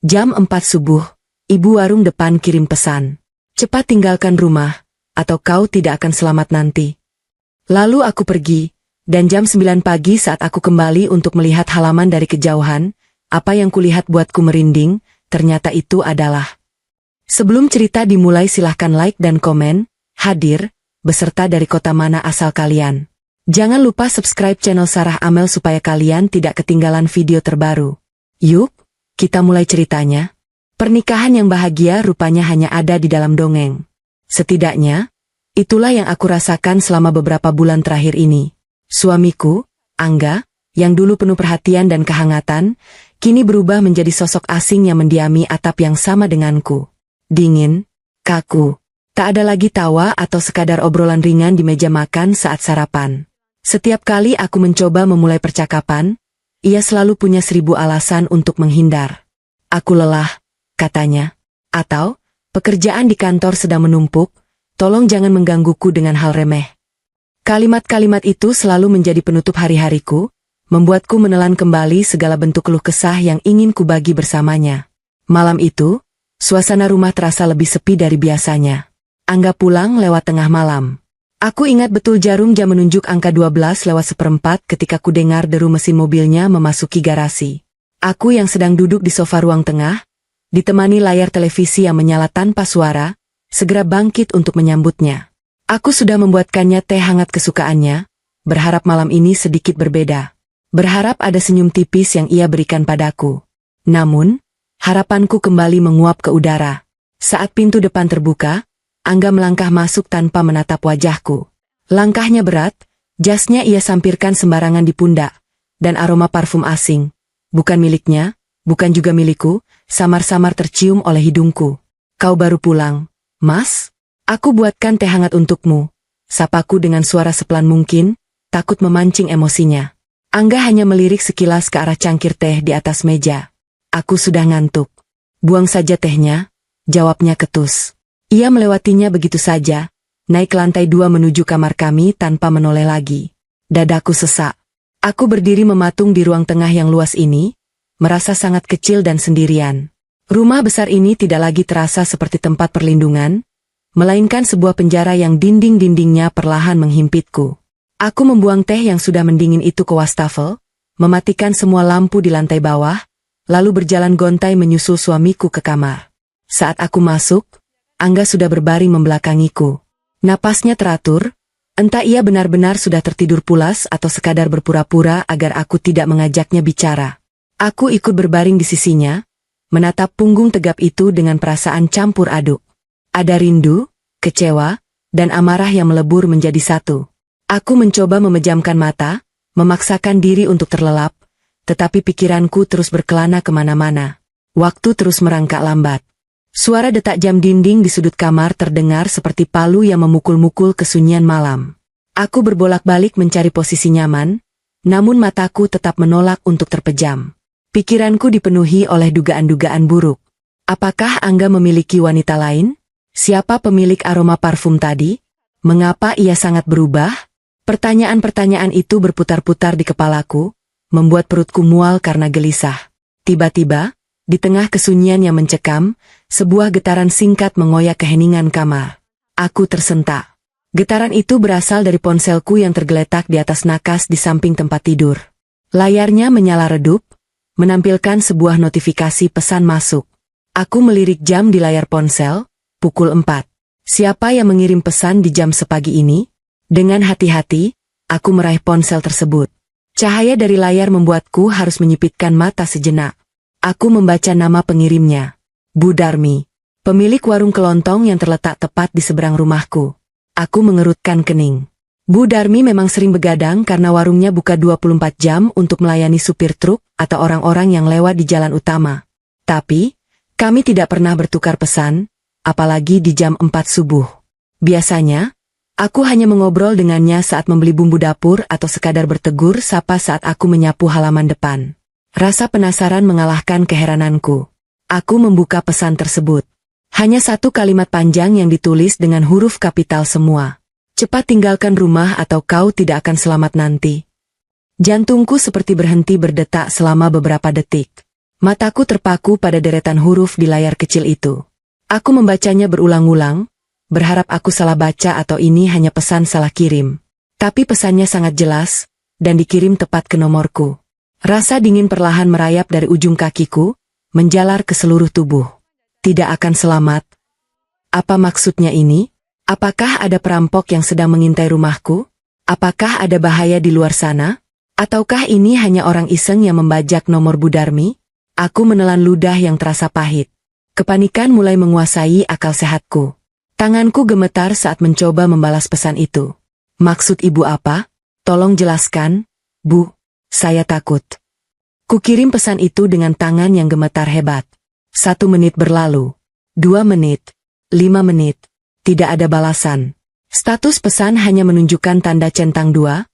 Jam 4 subuh, ibu warung depan kirim pesan. Cepat tinggalkan rumah, atau kau tidak akan selamat nanti. Lalu aku pergi, dan jam 9 pagi saat aku kembali untuk melihat halaman dari kejauhan, apa yang kulihat buatku merinding, ternyata itu adalah. Sebelum cerita dimulai silahkan like dan komen, hadir, beserta dari kota mana asal kalian. Jangan lupa subscribe channel Sarah Amel supaya kalian tidak ketinggalan video terbaru. Yuk, kita mulai ceritanya. Pernikahan yang bahagia rupanya hanya ada di dalam dongeng. Setidaknya, itulah yang aku rasakan selama beberapa bulan terakhir ini. Suamiku, Angga, yang dulu penuh perhatian dan kehangatan, kini berubah menjadi sosok asing yang mendiami atap yang sama denganku. Dingin, kaku, tak ada lagi tawa atau sekadar obrolan ringan di meja makan saat sarapan. Setiap kali aku mencoba memulai percakapan, ia selalu punya 1000 alasan untuk menghindar. Aku lelah, katanya. Atau, pekerjaan di kantor sedang menumpuk, tolong jangan menggangguku dengan hal remeh. Kalimat-kalimat itu selalu menjadi penutup hari-hariku, membuatku menelan kembali segala bentuk keluh kesah yang ingin kubagi bersamanya. Malam itu, suasana rumah terasa lebih sepi dari biasanya. Angga pulang lewat tengah malam. Aku ingat betul jarum jam menunjuk angka 12:04 ketika ku dengar deru mesin mobilnya memasuki garasi. Aku yang sedang duduk di sofa ruang tengah, ditemani layar televisi yang menyala tanpa suara, segera bangkit untuk menyambutnya. Aku sudah membuatkannya teh hangat kesukaannya, berharap malam ini sedikit berbeda. Berharap ada senyum tipis yang ia berikan padaku. Namun, harapanku kembali menguap ke udara. Saat pintu depan terbuka, Angga melangkah masuk tanpa menatap wajahku. Langkahnya berat, jasnya ia sampirkan sembarangan di pundak, dan aroma parfum asing, bukan miliknya, bukan juga milikku, samar-samar tercium oleh hidungku. Kau baru pulang, Mas? Aku buatkan teh hangat untukmu, sapaku dengan suara sepelan mungkin, takut memancing emosinya. Angga hanya melirik sekilas ke arah cangkir teh di atas meja. Aku sudah ngantuk. Buang saja tehnya, jawabnya ketus. Ia melewatinya begitu saja, naik ke lantai 2 menuju kamar kami tanpa menoleh lagi. Dadaku sesak. Aku berdiri mematung di ruang tengah yang luas ini, merasa sangat kecil dan sendirian. Rumah besar ini tidak lagi terasa seperti tempat perlindungan, melainkan sebuah penjara yang dinding-dindingnya perlahan menghimpitku. Aku membuang teh yang sudah mendingin itu ke wastafel, mematikan semua lampu di lantai bawah, lalu berjalan gontai menyusul suamiku ke kamar. Saat aku masuk, Angga sudah berbaring membelakangiku. Napasnya teratur, entah ia benar-benar sudah tertidur pulas atau sekadar berpura-pura agar aku tidak mengajaknya bicara. Aku ikut berbaring di sisinya, menatap punggung tegap itu dengan perasaan campur aduk. Ada rindu, kecewa, dan amarah yang melebur menjadi satu. Aku mencoba memejamkan mata, memaksakan diri untuk terlelap, tetapi pikiranku terus berkelana kemana-mana. Waktu terus merangkak lambat. Suara detak jam dinding di sudut kamar terdengar seperti palu yang memukul-mukul kesunyian malam. Aku berbolak-balik mencari posisi nyaman, namun mataku tetap menolak untuk terpejam. Pikiranku dipenuhi oleh dugaan-dugaan buruk. Apakah Angga memiliki wanita lain? Siapa pemilik aroma parfum tadi? Mengapa ia sangat berubah? Pertanyaan-pertanyaan itu berputar-putar di kepalaku, membuat perutku mual karena gelisah. Tiba-tiba, di tengah kesunyian yang mencekam, sebuah getaran singkat mengoyak keheningan kamar. Aku tersentak. Getaran itu berasal dari ponselku yang tergeletak di atas nakas di samping tempat tidur. Layarnya menyala redup, menampilkan sebuah notifikasi pesan masuk. Aku melirik jam di layar ponsel, pukul 4. Siapa yang mengirim pesan di jam sepagi ini? Dengan hati-hati, aku meraih ponsel tersebut. Cahaya dari layar membuatku harus menyipitkan mata sejenak. Aku membaca nama pengirimnya. Bu Darmi, pemilik warung kelontong yang terletak tepat di seberang rumahku. Aku mengerutkan kening. Bu Darmi memang sering begadang karena warungnya buka 24 jam untuk melayani supir truk atau orang-orang yang lewat di jalan utama. Tapi, kami tidak pernah bertukar pesan, apalagi di jam 4 subuh. Biasanya, aku hanya mengobrol dengannya saat membeli bumbu dapur atau sekadar bertegur sapa saat aku menyapu halaman depan. Rasa penasaran mengalahkan keherananku. Aku membuka pesan tersebut. Hanya satu kalimat panjang yang ditulis dengan huruf kapital semua. Cepat tinggalkan rumah atau kau tidak akan selamat nanti. Jantungku seperti berhenti berdetak selama beberapa detik. Mataku terpaku pada deretan huruf di layar kecil itu. Aku membacanya berulang-ulang, berharap aku salah baca atau ini hanya pesan salah kirim. Tapi pesannya sangat jelas, dan dikirim tepat ke nomorku. Rasa dingin perlahan merayap dari ujung kakiku, menjalar ke seluruh tubuh. Tidak akan selamat. Apa maksudnya ini? Apakah ada perampok yang sedang mengintai rumahku? Apakah ada bahaya di luar sana? Ataukah ini hanya orang iseng yang membajak nomor Bu Darmi? Aku menelan ludah yang terasa pahit. Kepanikan mulai menguasai akal sehatku. Tanganku gemetar saat mencoba membalas pesan itu. Maksud ibu apa? Tolong jelaskan, Bu. Saya takut. Kukirim pesan itu dengan tangan yang gemetar hebat. 1 menit berlalu. 2 menit. 5 menit. Tidak ada balasan. Status pesan hanya menunjukkan tanda centang 2,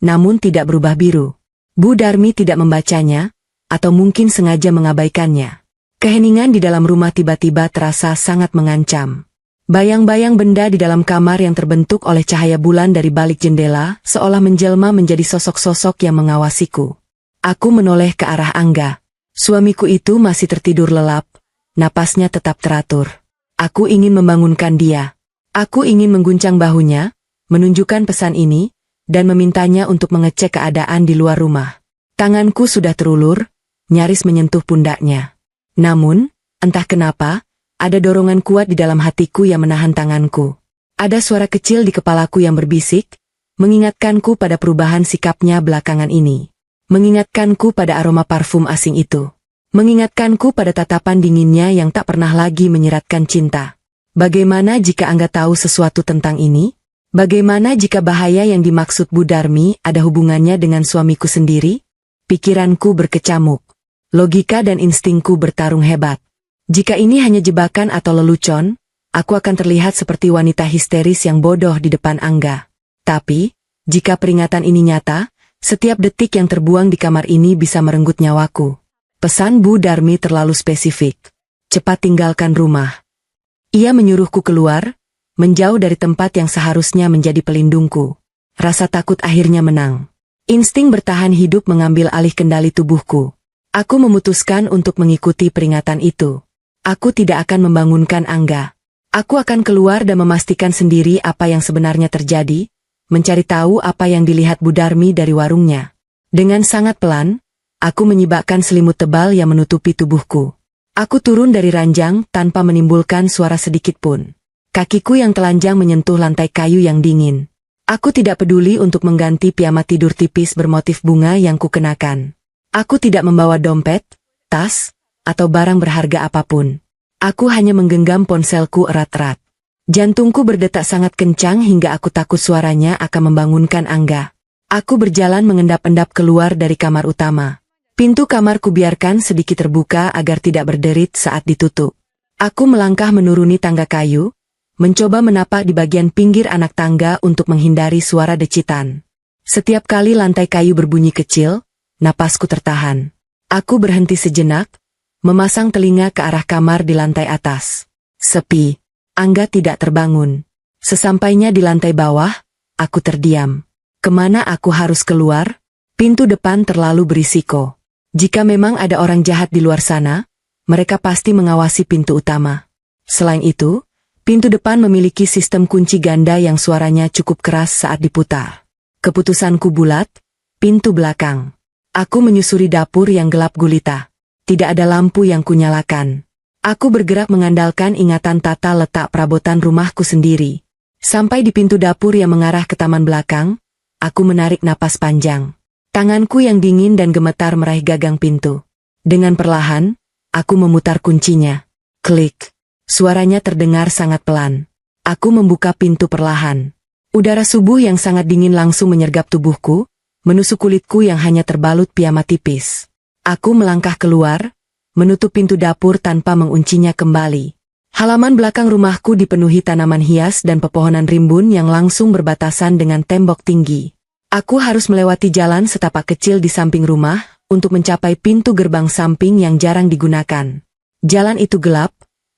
namun tidak berubah biru. Bu Darmi tidak membacanya, atau mungkin sengaja mengabaikannya. Keheningan di dalam rumah tiba-tiba terasa sangat mengancam. Bayang-bayang benda di dalam kamar yang terbentuk oleh cahaya bulan dari balik jendela seolah menjelma menjadi sosok-sosok yang mengawasiku. Aku menoleh ke arah Angga. Suamiku itu masih tertidur lelap, napasnya tetap teratur. Aku ingin membangunkan dia. Aku ingin mengguncang bahunya, menunjukkan pesan ini, dan memintanya untuk mengecek keadaan di luar rumah. Tanganku sudah terulur, nyaris menyentuh pundaknya. Namun, entah kenapa, ada dorongan kuat di dalam hatiku yang menahan tanganku. Ada suara kecil di kepalaku yang berbisik, mengingatkanku pada perubahan sikapnya belakangan ini. Mengingatkanku pada aroma parfum asing itu. Mengingatkanku pada tatapan dinginnya yang tak pernah lagi menyeratkan cinta. Bagaimana jika Angga tahu sesuatu tentang ini? Bagaimana jika bahaya yang dimaksud Bu Darmi ada hubungannya dengan suamiku sendiri? Pikiranku berkecamuk. Logika dan instingku bertarung hebat. Jika ini hanya jebakan atau lelucon, aku akan terlihat seperti wanita histeris yang bodoh di depan Angga. Tapi, jika peringatan ini nyata, setiap detik yang terbuang di kamar ini bisa merenggut nyawaku. Pesan Bu Darmi terlalu spesifik. Cepat tinggalkan rumah. Ia menyuruhku keluar, menjauh dari tempat yang seharusnya menjadi pelindungku. Rasa takut akhirnya menang. Insting bertahan hidup mengambil alih kendali tubuhku. Aku memutuskan untuk mengikuti peringatan itu. Aku tidak akan membangunkan Angga. Aku akan keluar dan memastikan sendiri apa yang sebenarnya terjadi, mencari tahu apa yang dilihat Bu Darmi dari warungnya. Dengan sangat pelan, aku menyibakkan selimut tebal yang menutupi tubuhku. Aku turun dari ranjang tanpa menimbulkan suara sedikit pun. Kakiku yang telanjang menyentuh lantai kayu yang dingin. Aku tidak peduli untuk mengganti piyama tidur tipis bermotif bunga yang kukenakan. Aku tidak membawa dompet, tas, atau barang berharga apapun. Aku hanya menggenggam ponselku erat-erat. Jantungku berdetak sangat kencang hingga aku takut suaranya akan membangunkan Angga. Aku berjalan mengendap-endap keluar dari kamar utama. Pintu kamar kubiarkan sedikit terbuka agar tidak berderit saat ditutup. Aku melangkah menuruni tangga kayu, mencoba menapak di bagian pinggir anak tangga untuk menghindari suara decitan. Setiap kali lantai kayu berbunyi kecil, napasku tertahan. Aku berhenti sejenak, memasang telinga ke arah kamar di lantai atas. Sepi. Angga tidak terbangun. Sesampainya di lantai bawah, aku terdiam. Kemana aku harus keluar? Pintu depan terlalu berisiko. Jika memang ada orang jahat di luar sana, mereka pasti mengawasi pintu utama. Selain itu, pintu depan memiliki sistem kunci ganda yang suaranya cukup keras saat diputar. Keputusanku bulat, pintu belakang. Aku menyusuri dapur yang gelap gulita. Tidak ada lampu yang kunyalakan. Aku bergerak mengandalkan ingatan tata letak perabotan rumahku sendiri. Sampai di pintu dapur yang mengarah ke taman belakang, aku menarik napas panjang. Tanganku yang dingin dan gemetar meraih gagang pintu. Dengan perlahan, aku memutar kuncinya. Klik. Suaranya terdengar sangat pelan. Aku membuka pintu perlahan. Udara subuh yang sangat dingin langsung menyergap tubuhku, menusuk kulitku yang hanya terbalut piyama tipis. Aku melangkah keluar, menutup pintu dapur tanpa menguncinya kembali. Halaman belakang rumahku dipenuhi tanaman hias dan pepohonan rimbun yang langsung berbatasan dengan tembok tinggi. Aku harus melewati jalan setapak kecil di samping rumah, untuk mencapai pintu gerbang samping yang jarang digunakan. Jalan itu gelap,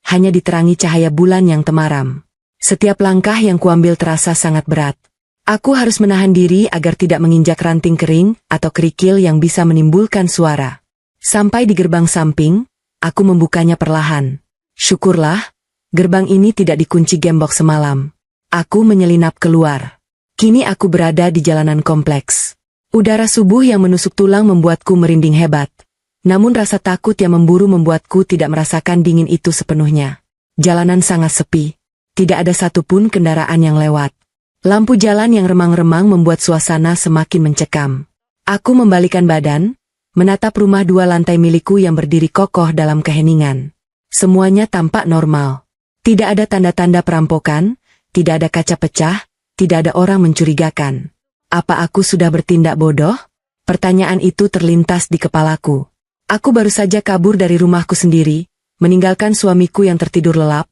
hanya diterangi cahaya bulan yang temaram. Setiap langkah yang kuambil terasa sangat berat. Aku harus menahan diri agar tidak menginjak ranting kering atau kerikil yang bisa menimbulkan suara. Sampai di gerbang samping, aku membukanya perlahan. Syukurlah, gerbang ini tidak dikunci gembok semalam. Aku menyelinap keluar. Kini aku berada di jalanan kompleks. Udara subuh yang menusuk tulang membuatku merinding hebat. Namun rasa takut yang memburu membuatku tidak merasakan dingin itu sepenuhnya. Jalanan sangat sepi. Tidak ada satupun kendaraan yang lewat. Lampu jalan yang remang-remang membuat suasana semakin mencekam. Aku membalikan badan, menatap rumah 2 lantai milikku yang berdiri kokoh dalam keheningan. Semuanya tampak normal. Tidak ada tanda-tanda perampokan, tidak ada kaca pecah, tidak ada orang mencurigakan. Apa aku sudah bertindak bodoh? Pertanyaan itu terlintas di kepalaku. Aku baru saja kabur dari rumahku sendiri, meninggalkan suamiku yang tertidur lelap,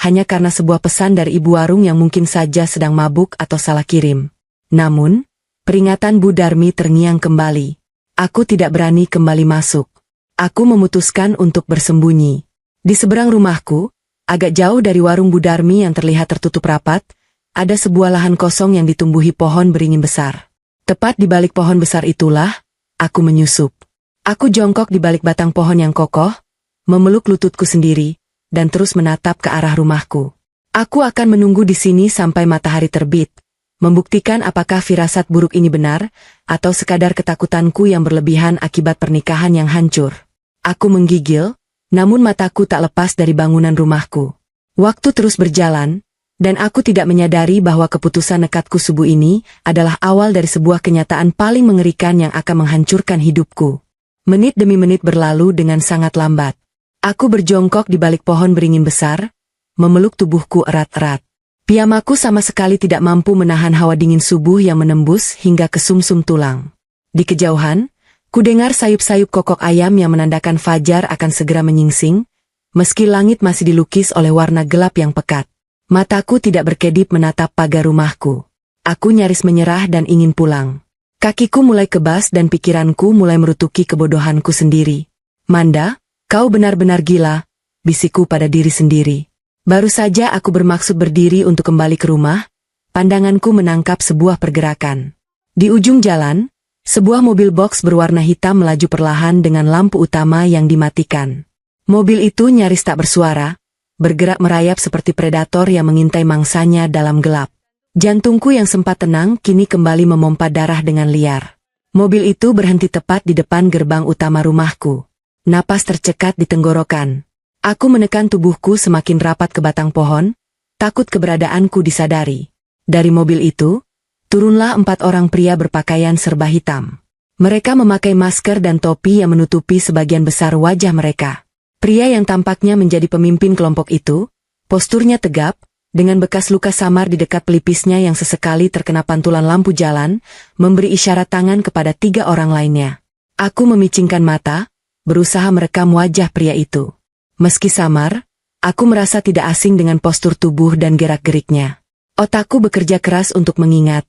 hanya karena sebuah pesan dari ibu warung yang mungkin saja sedang mabuk atau salah kirim. Namun, peringatan Bu Darmi terngiang kembali. Aku tidak berani kembali masuk. Aku memutuskan untuk bersembunyi. Di seberang rumahku, agak jauh dari warung Bu Darmi yang terlihat tertutup rapat, ada sebuah lahan kosong yang ditumbuhi pohon beringin besar. Tepat di balik pohon besar itulah, aku menyusup. Aku jongkok di balik batang pohon yang kokoh, memeluk lututku sendiri, dan terus menatap ke arah rumahku. Aku akan menunggu di sini sampai matahari terbit, membuktikan apakah firasat buruk ini benar, atau sekadar ketakutanku yang berlebihan akibat pernikahan yang hancur. Aku menggigil, namun mataku tak lepas dari bangunan rumahku. Waktu terus berjalan, dan aku tidak menyadari bahwa keputusan nekatku subuh ini adalah awal dari sebuah kenyataan paling mengerikan yang akan menghancurkan hidupku. Menit demi menit berlalu dengan sangat lambat. Aku berjongkok di balik pohon beringin besar, memeluk tubuhku erat-erat. Piyamaku sama sekali tidak mampu menahan hawa dingin subuh yang menembus hingga ke sumsum tulang. Di kejauhan, kudengar sayup-sayup kokok ayam yang menandakan fajar akan segera menyingsing, meski langit masih dilukis oleh warna gelap yang pekat. Mataku tidak berkedip menatap pagar rumahku. Aku nyaris menyerah dan ingin pulang. Kakiku mulai kebas dan pikiranku mulai merutuki kebodohanku sendiri. Manda, kau benar-benar gila, bisikku pada diri sendiri. Baru saja aku bermaksud berdiri untuk kembali ke rumah, pandanganku menangkap sebuah pergerakan. Di ujung jalan, sebuah mobil box berwarna hitam melaju perlahan dengan lampu utama yang dimatikan. Mobil itu nyaris tak bersuara, bergerak merayap seperti predator yang mengintai mangsanya dalam gelap. Jantungku yang sempat tenang kini kembali memompa darah dengan liar. Mobil itu berhenti tepat di depan gerbang utama rumahku. Napas tercekat di tenggorokan. Aku menekan tubuhku semakin rapat ke batang pohon, takut keberadaanku disadari. Dari mobil itu, turunlah 4 orang pria berpakaian serba hitam. Mereka memakai masker dan topi yang menutupi sebagian besar wajah mereka. Pria yang tampaknya menjadi pemimpin kelompok itu, posturnya tegap, dengan bekas luka samar di dekat pelipisnya yang sesekali terkena pantulan lampu jalan, memberi isyarat tangan kepada 3 orang lainnya. Aku memicingkan mata, berusaha merekam wajah pria itu. Meski samar, aku merasa tidak asing dengan postur tubuh dan gerak-geriknya. Otakku bekerja keras untuk mengingat,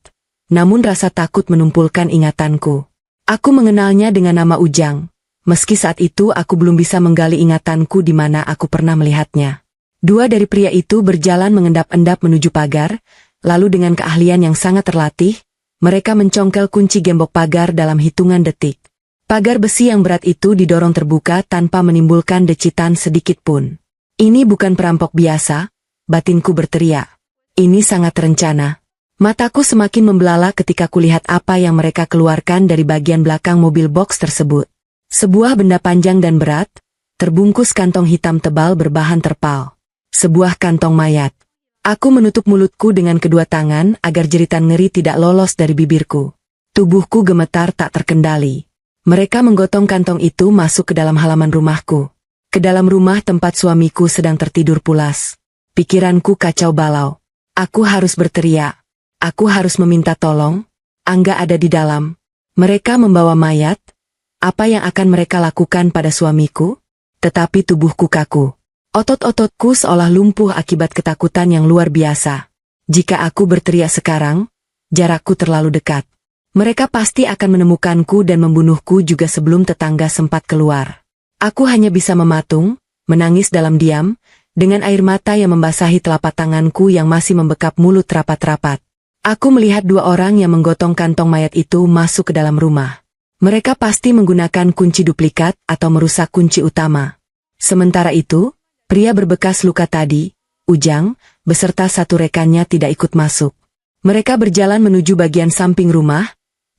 namun rasa takut menumpulkan ingatanku. Aku mengenalnya dengan nama Ujang, meski saat itu aku belum bisa menggali ingatanku di mana aku pernah melihatnya. 2 dari pria itu berjalan mengendap-endap menuju pagar, lalu dengan keahlian yang sangat terlatih, mereka mencongkel kunci gembok pagar dalam hitungan detik. Pagar besi yang berat itu didorong terbuka tanpa menimbulkan decitan sedikit pun. Ini bukan perampok biasa, batinku berteriak. Ini sangat terencana. Mataku semakin membelalak ketika kulihat apa yang mereka keluarkan dari bagian belakang mobil box tersebut. Sebuah benda panjang dan berat, terbungkus kantong hitam tebal berbahan terpal. Sebuah kantong mayat. Aku menutup mulutku dengan kedua tangan agar jeritan ngeri tidak lolos dari bibirku. Tubuhku gemetar tak terkendali. Mereka menggotong kantong itu masuk ke dalam halaman rumahku. Ke dalam rumah tempat suamiku sedang tertidur pulas. Pikiranku kacau balau. Aku harus berteriak. Aku harus meminta tolong. Angga ada di dalam. Mereka membawa mayat. Apa yang akan mereka lakukan pada suamiku? Tetapi tubuhku kaku. Otot-ototku seolah lumpuh akibat ketakutan yang luar biasa. Jika aku berteriak sekarang, jarakku terlalu dekat. Mereka pasti akan menemukanku dan membunuhku juga sebelum tetangga sempat keluar. Aku hanya bisa mematung, menangis dalam diam, dengan air mata yang membasahi telapak tanganku yang masih membekap mulut rapat-rapat. Aku melihat 2 orang yang menggotong kantong mayat itu masuk ke dalam rumah. Mereka pasti menggunakan kunci duplikat atau merusak kunci utama. Sementara itu, pria berbekas luka tadi, Ujang, beserta satu rekannya tidak ikut masuk. Mereka berjalan menuju bagian samping rumah,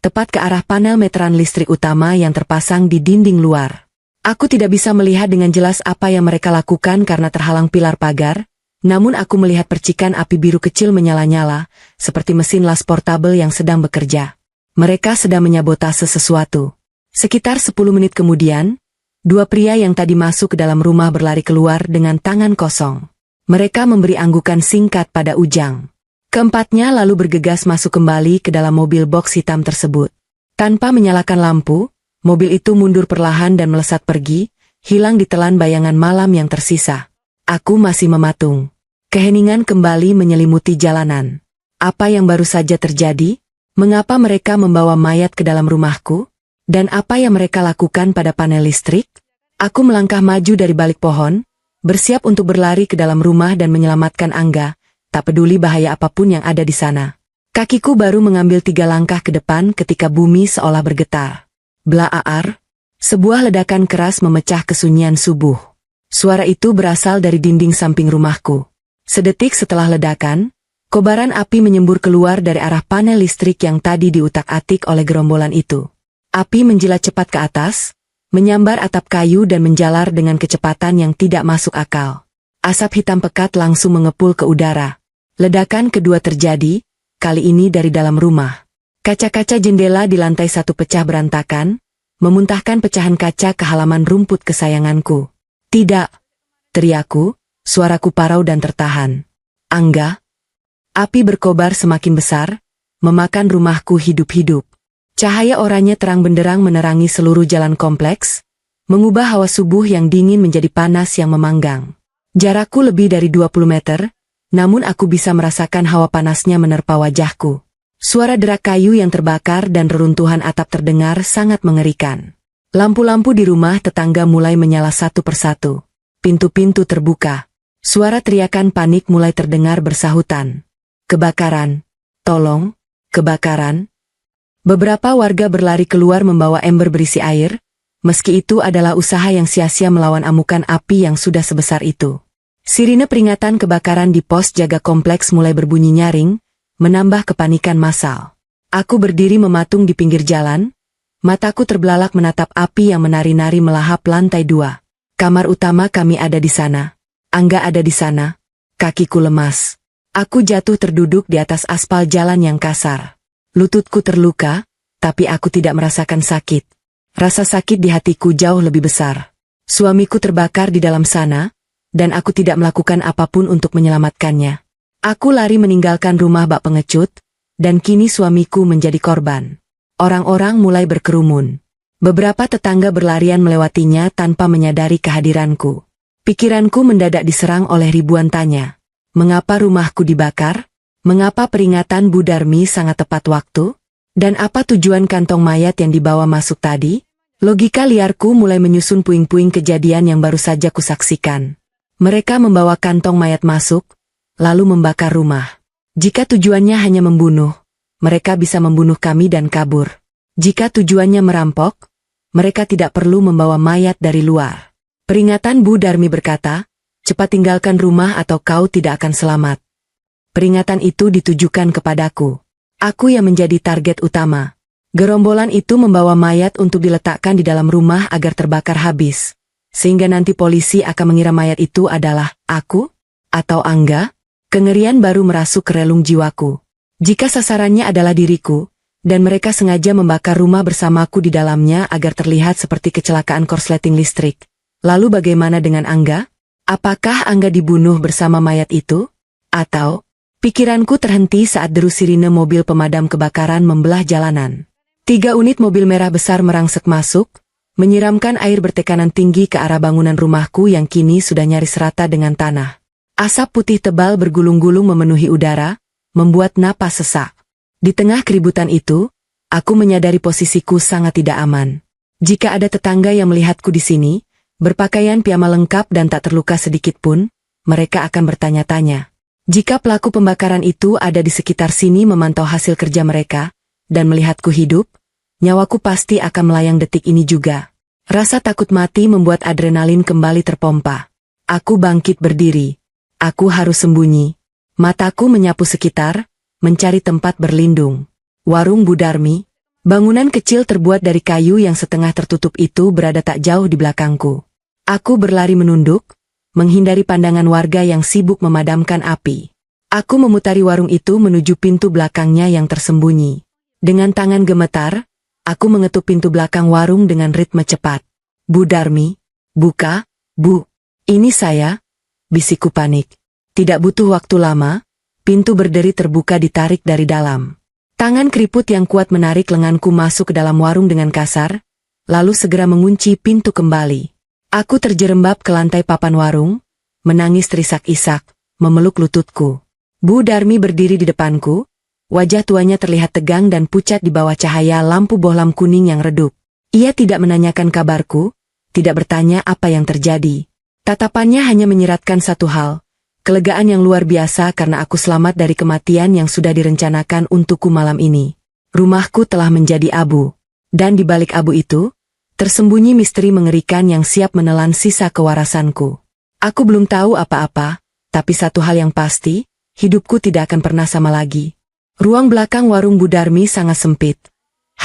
tepat ke arah panel meteran listrik utama yang terpasang di dinding luar. Aku tidak bisa melihat dengan jelas apa yang mereka lakukan karena terhalang pilar pagar, namun aku melihat percikan api biru kecil menyala-nyala, seperti mesin las portabel yang sedang bekerja. Mereka sedang menyabotase sesuatu. Sekitar 10 menit kemudian, dua pria yang tadi masuk ke dalam rumah berlari keluar dengan tangan kosong. Mereka memberi anggukan singkat pada Ujang. Keempatnya lalu bergegas masuk kembali ke dalam mobil box hitam tersebut. Tanpa menyalakan lampu, mobil itu mundur perlahan dan melesat pergi, hilang ditelan bayangan malam yang tersisa. Aku masih mematung. Keheningan kembali menyelimuti jalanan. Apa yang baru saja terjadi? Mengapa mereka membawa mayat ke dalam rumahku? Dan apa yang mereka lakukan pada panel listrik? Aku melangkah maju dari balik pohon, bersiap untuk berlari ke dalam rumah dan menyelamatkan Angga, tak peduli bahaya apapun yang ada di sana. Kakiku baru mengambil 3 langkah ke depan ketika bumi seolah bergetar. Blaar, sebuah ledakan keras memecah kesunyian subuh. Suara itu berasal dari dinding samping rumahku. Sedetik setelah ledakan, kobaran api menyembur keluar dari arah panel listrik yang tadi diutak-atik oleh gerombolan itu. Api menjilat cepat ke atas, menyambar atap kayu dan menjalar dengan kecepatan yang tidak masuk akal. Asap hitam pekat langsung mengepul ke udara. Ledakan kedua terjadi, kali ini dari dalam rumah. Kaca-kaca jendela di lantai 1 pecah berantakan, memuntahkan pecahan kaca ke halaman rumput kesayanganku. Tidak, teriakku, suaraku parau dan tertahan. Angga. Api berkobar semakin besar, memakan rumahku hidup-hidup. Cahaya oranye terang benderang menerangi seluruh jalan kompleks, mengubah hawa subuh yang dingin menjadi panas yang memanggang. Jarakku lebih dari 20 meter, namun aku bisa merasakan hawa panasnya menerpa wajahku. Suara derak kayu yang terbakar dan reruntuhan atap terdengar sangat mengerikan. Lampu-lampu di rumah tetangga mulai menyala satu persatu. Pintu-pintu terbuka. Suara teriakan panik mulai terdengar bersahutan. Kebakaran! Tolong! Kebakaran! Beberapa warga berlari keluar membawa ember berisi air, meski itu adalah usaha yang sia-sia melawan amukan api yang sudah sebesar itu. Sirine peringatan kebakaran di pos jaga kompleks mulai berbunyi nyaring, menambah kepanikan massal. Aku berdiri mematung di pinggir jalan, mataku terbelalak menatap api yang menari-nari melahap lantai 2. Kamar utama kami ada di sana. Angga ada di sana. Kakiku lemas. Aku jatuh terduduk di atas aspal jalan yang kasar. Lututku terluka, tapi aku tidak merasakan sakit. Rasa sakit di hatiku jauh lebih besar. Suamiku terbakar di dalam sana, dan aku tidak melakukan apapun untuk menyelamatkannya. Aku lari meninggalkan rumah bak pengecut, dan kini suamiku menjadi korban. Orang-orang mulai berkerumun. Beberapa tetangga berlarian melewatinya tanpa menyadari kehadiranku. Pikiranku mendadak diserang oleh ribuan tanya. Mengapa rumahku dibakar? Mengapa peringatan Bu Darmi sangat tepat waktu? Dan apa tujuan kantong mayat yang dibawa masuk tadi? Logika liarku mulai menyusun puing-puing kejadian yang baru saja kusaksikan. Mereka membawa kantong mayat masuk, lalu membakar rumah. Jika tujuannya hanya membunuh, mereka bisa membunuh kami dan kabur. Jika tujuannya merampok, mereka tidak perlu membawa mayat dari luar. Peringatan Bu Darmi berkata, cepat tinggalkan rumah atau kau tidak akan selamat. Peringatan itu ditujukan kepadaku. Aku yang menjadi target utama. Gerombolan itu membawa mayat untuk diletakkan di dalam rumah agar terbakar habis. Sehingga nanti polisi akan mengira mayat itu adalah aku? Atau Angga? Kengerian baru merasuk ke relung jiwaku. Jika sasarannya adalah diriku, dan mereka sengaja membakar rumah bersamaku di dalamnya agar terlihat seperti kecelakaan korsleting listrik. Lalu bagaimana dengan Angga? Apakah Angga dibunuh bersama mayat itu? Atau... Pikiranku terhenti saat deru sirine mobil pemadam kebakaran membelah jalanan. 3 unit mobil merah besar merangsek masuk, menyiramkan air bertekanan tinggi ke arah bangunan rumahku yang kini sudah nyaris rata dengan tanah. Asap putih tebal bergulung-gulung memenuhi udara, membuat napas sesak. Di tengah keributan itu, aku menyadari posisiku sangat tidak aman. Jika ada tetangga yang melihatku di sini, berpakaian piyama lengkap dan tak terluka sedikit pun, mereka akan bertanya-tanya. Jika pelaku pembakaran itu ada di sekitar sini memantau hasil kerja mereka, dan melihatku hidup, Nyawaku pasti akan melayang detik ini juga. Rasa takut mati membuat adrenalin kembali terpompa. Aku bangkit berdiri. Aku harus sembunyi. Mataku menyapu sekitar, mencari tempat berlindung. Warung Bu Darmi. Bangunan kecil terbuat dari kayu yang setengah tertutup itu berada tak jauh di belakangku. Aku berlari menunduk, menghindari pandangan warga yang sibuk memadamkan api. Aku memutari warung itu menuju pintu belakangnya yang tersembunyi. Dengan tangan gemetar, aku mengetuk pintu belakang warung dengan ritme cepat. Bu Darmi, buka, Bu. Ini saya, bisikku panik. Tidak butuh waktu lama, pintu berderi terbuka ditarik dari dalam. Tangan keriput yang kuat menarik lenganku masuk ke dalam warung dengan kasar, lalu segera mengunci pintu kembali. Aku terjerembab ke lantai papan warung, menangis terisak-isak, memeluk lututku. Bu Darmi berdiri di depanku, wajah tuanya terlihat tegang dan pucat di bawah cahaya lampu bohlam kuning yang redup. Ia tidak menanyakan kabarku, tidak bertanya apa yang terjadi. Tatapannya hanya menyiratkan satu hal, kelegaan yang luar biasa karena aku selamat dari kematian yang sudah direncanakan untukku malam ini. Rumahku telah menjadi abu. Dan di balik abu itu, tersembunyi misteri mengerikan yang siap menelan sisa kewarasanku. Aku belum tahu apa-apa, tapi satu hal yang pasti, hidupku tidak akan pernah sama lagi. Ruang belakang warung Bu Darmi sangat sempit.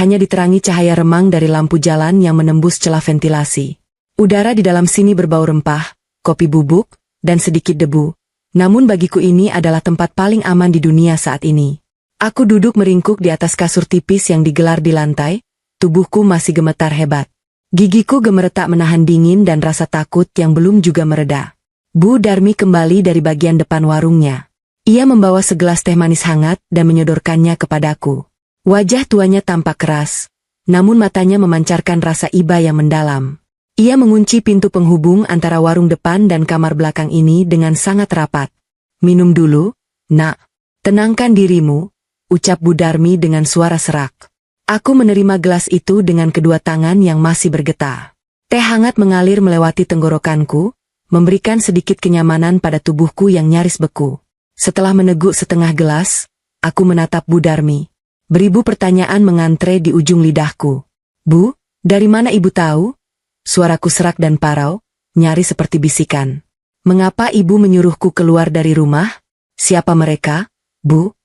Hanya diterangi cahaya remang dari lampu jalan yang menembus celah ventilasi. Udara di dalam sini berbau rempah, kopi bubuk, dan sedikit debu. Namun bagiku ini adalah tempat paling aman di dunia saat ini. Aku duduk meringkuk di atas kasur tipis yang digelar di lantai, tubuhku masih gemetar hebat. Gigiku gemeretak menahan dingin dan rasa takut yang belum juga mereda. Bu Darmi kembali dari bagian depan warungnya. Ia membawa segelas teh manis hangat dan menyodorkannya kepadaku. Wajah tuanya tampak keras, namun matanya memancarkan rasa iba yang mendalam. Ia mengunci pintu penghubung antara warung depan dan kamar belakang ini dengan sangat rapat. Minum dulu, nak. Tenangkan dirimu, ucap Bu Darmi dengan suara serak. Aku menerima gelas itu dengan kedua tangan yang masih bergetar. Teh hangat mengalir melewati tenggorokanku, memberikan sedikit kenyamanan pada tubuhku yang nyaris beku. Setelah meneguk setengah gelas, aku menatap Bu Darmi. Beribu pertanyaan mengantre di ujung lidahku. Bu, dari mana ibu tahu? Suaraku serak dan parau, nyaris seperti bisikan. Mengapa ibu menyuruhku keluar dari rumah? Siapa mereka, Bu?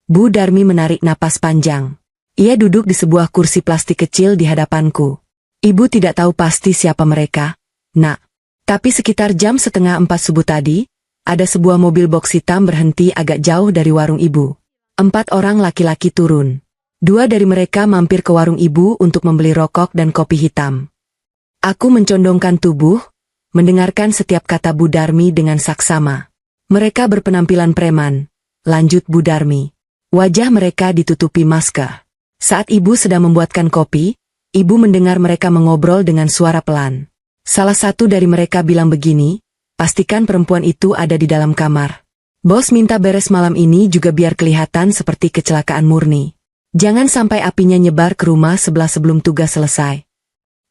Bu Darmi menarik napas panjang. Ia duduk di sebuah kursi plastik kecil di hadapanku. Ibu tidak tahu pasti siapa mereka, nak. Tapi sekitar jam 3:30 subuh tadi, ada sebuah mobil box hitam berhenti agak jauh dari warung ibu. 4 orang laki-laki turun. 2 dari mereka mampir ke warung ibu untuk membeli rokok dan kopi hitam. Aku mencondongkan tubuh, mendengarkan setiap kata Bu Darmi dengan saksama. Mereka berpenampilan preman, lanjut Bu Darmi. Wajah mereka ditutupi masker. Saat ibu sedang membuatkan kopi, ibu mendengar mereka mengobrol dengan suara pelan. Salah satu dari mereka bilang begini, pastikan perempuan itu ada di dalam kamar. Bos minta beres malam ini juga biar kelihatan seperti kecelakaan murni. Jangan sampai apinya nyebar ke rumah sebelah sebelum tugas selesai.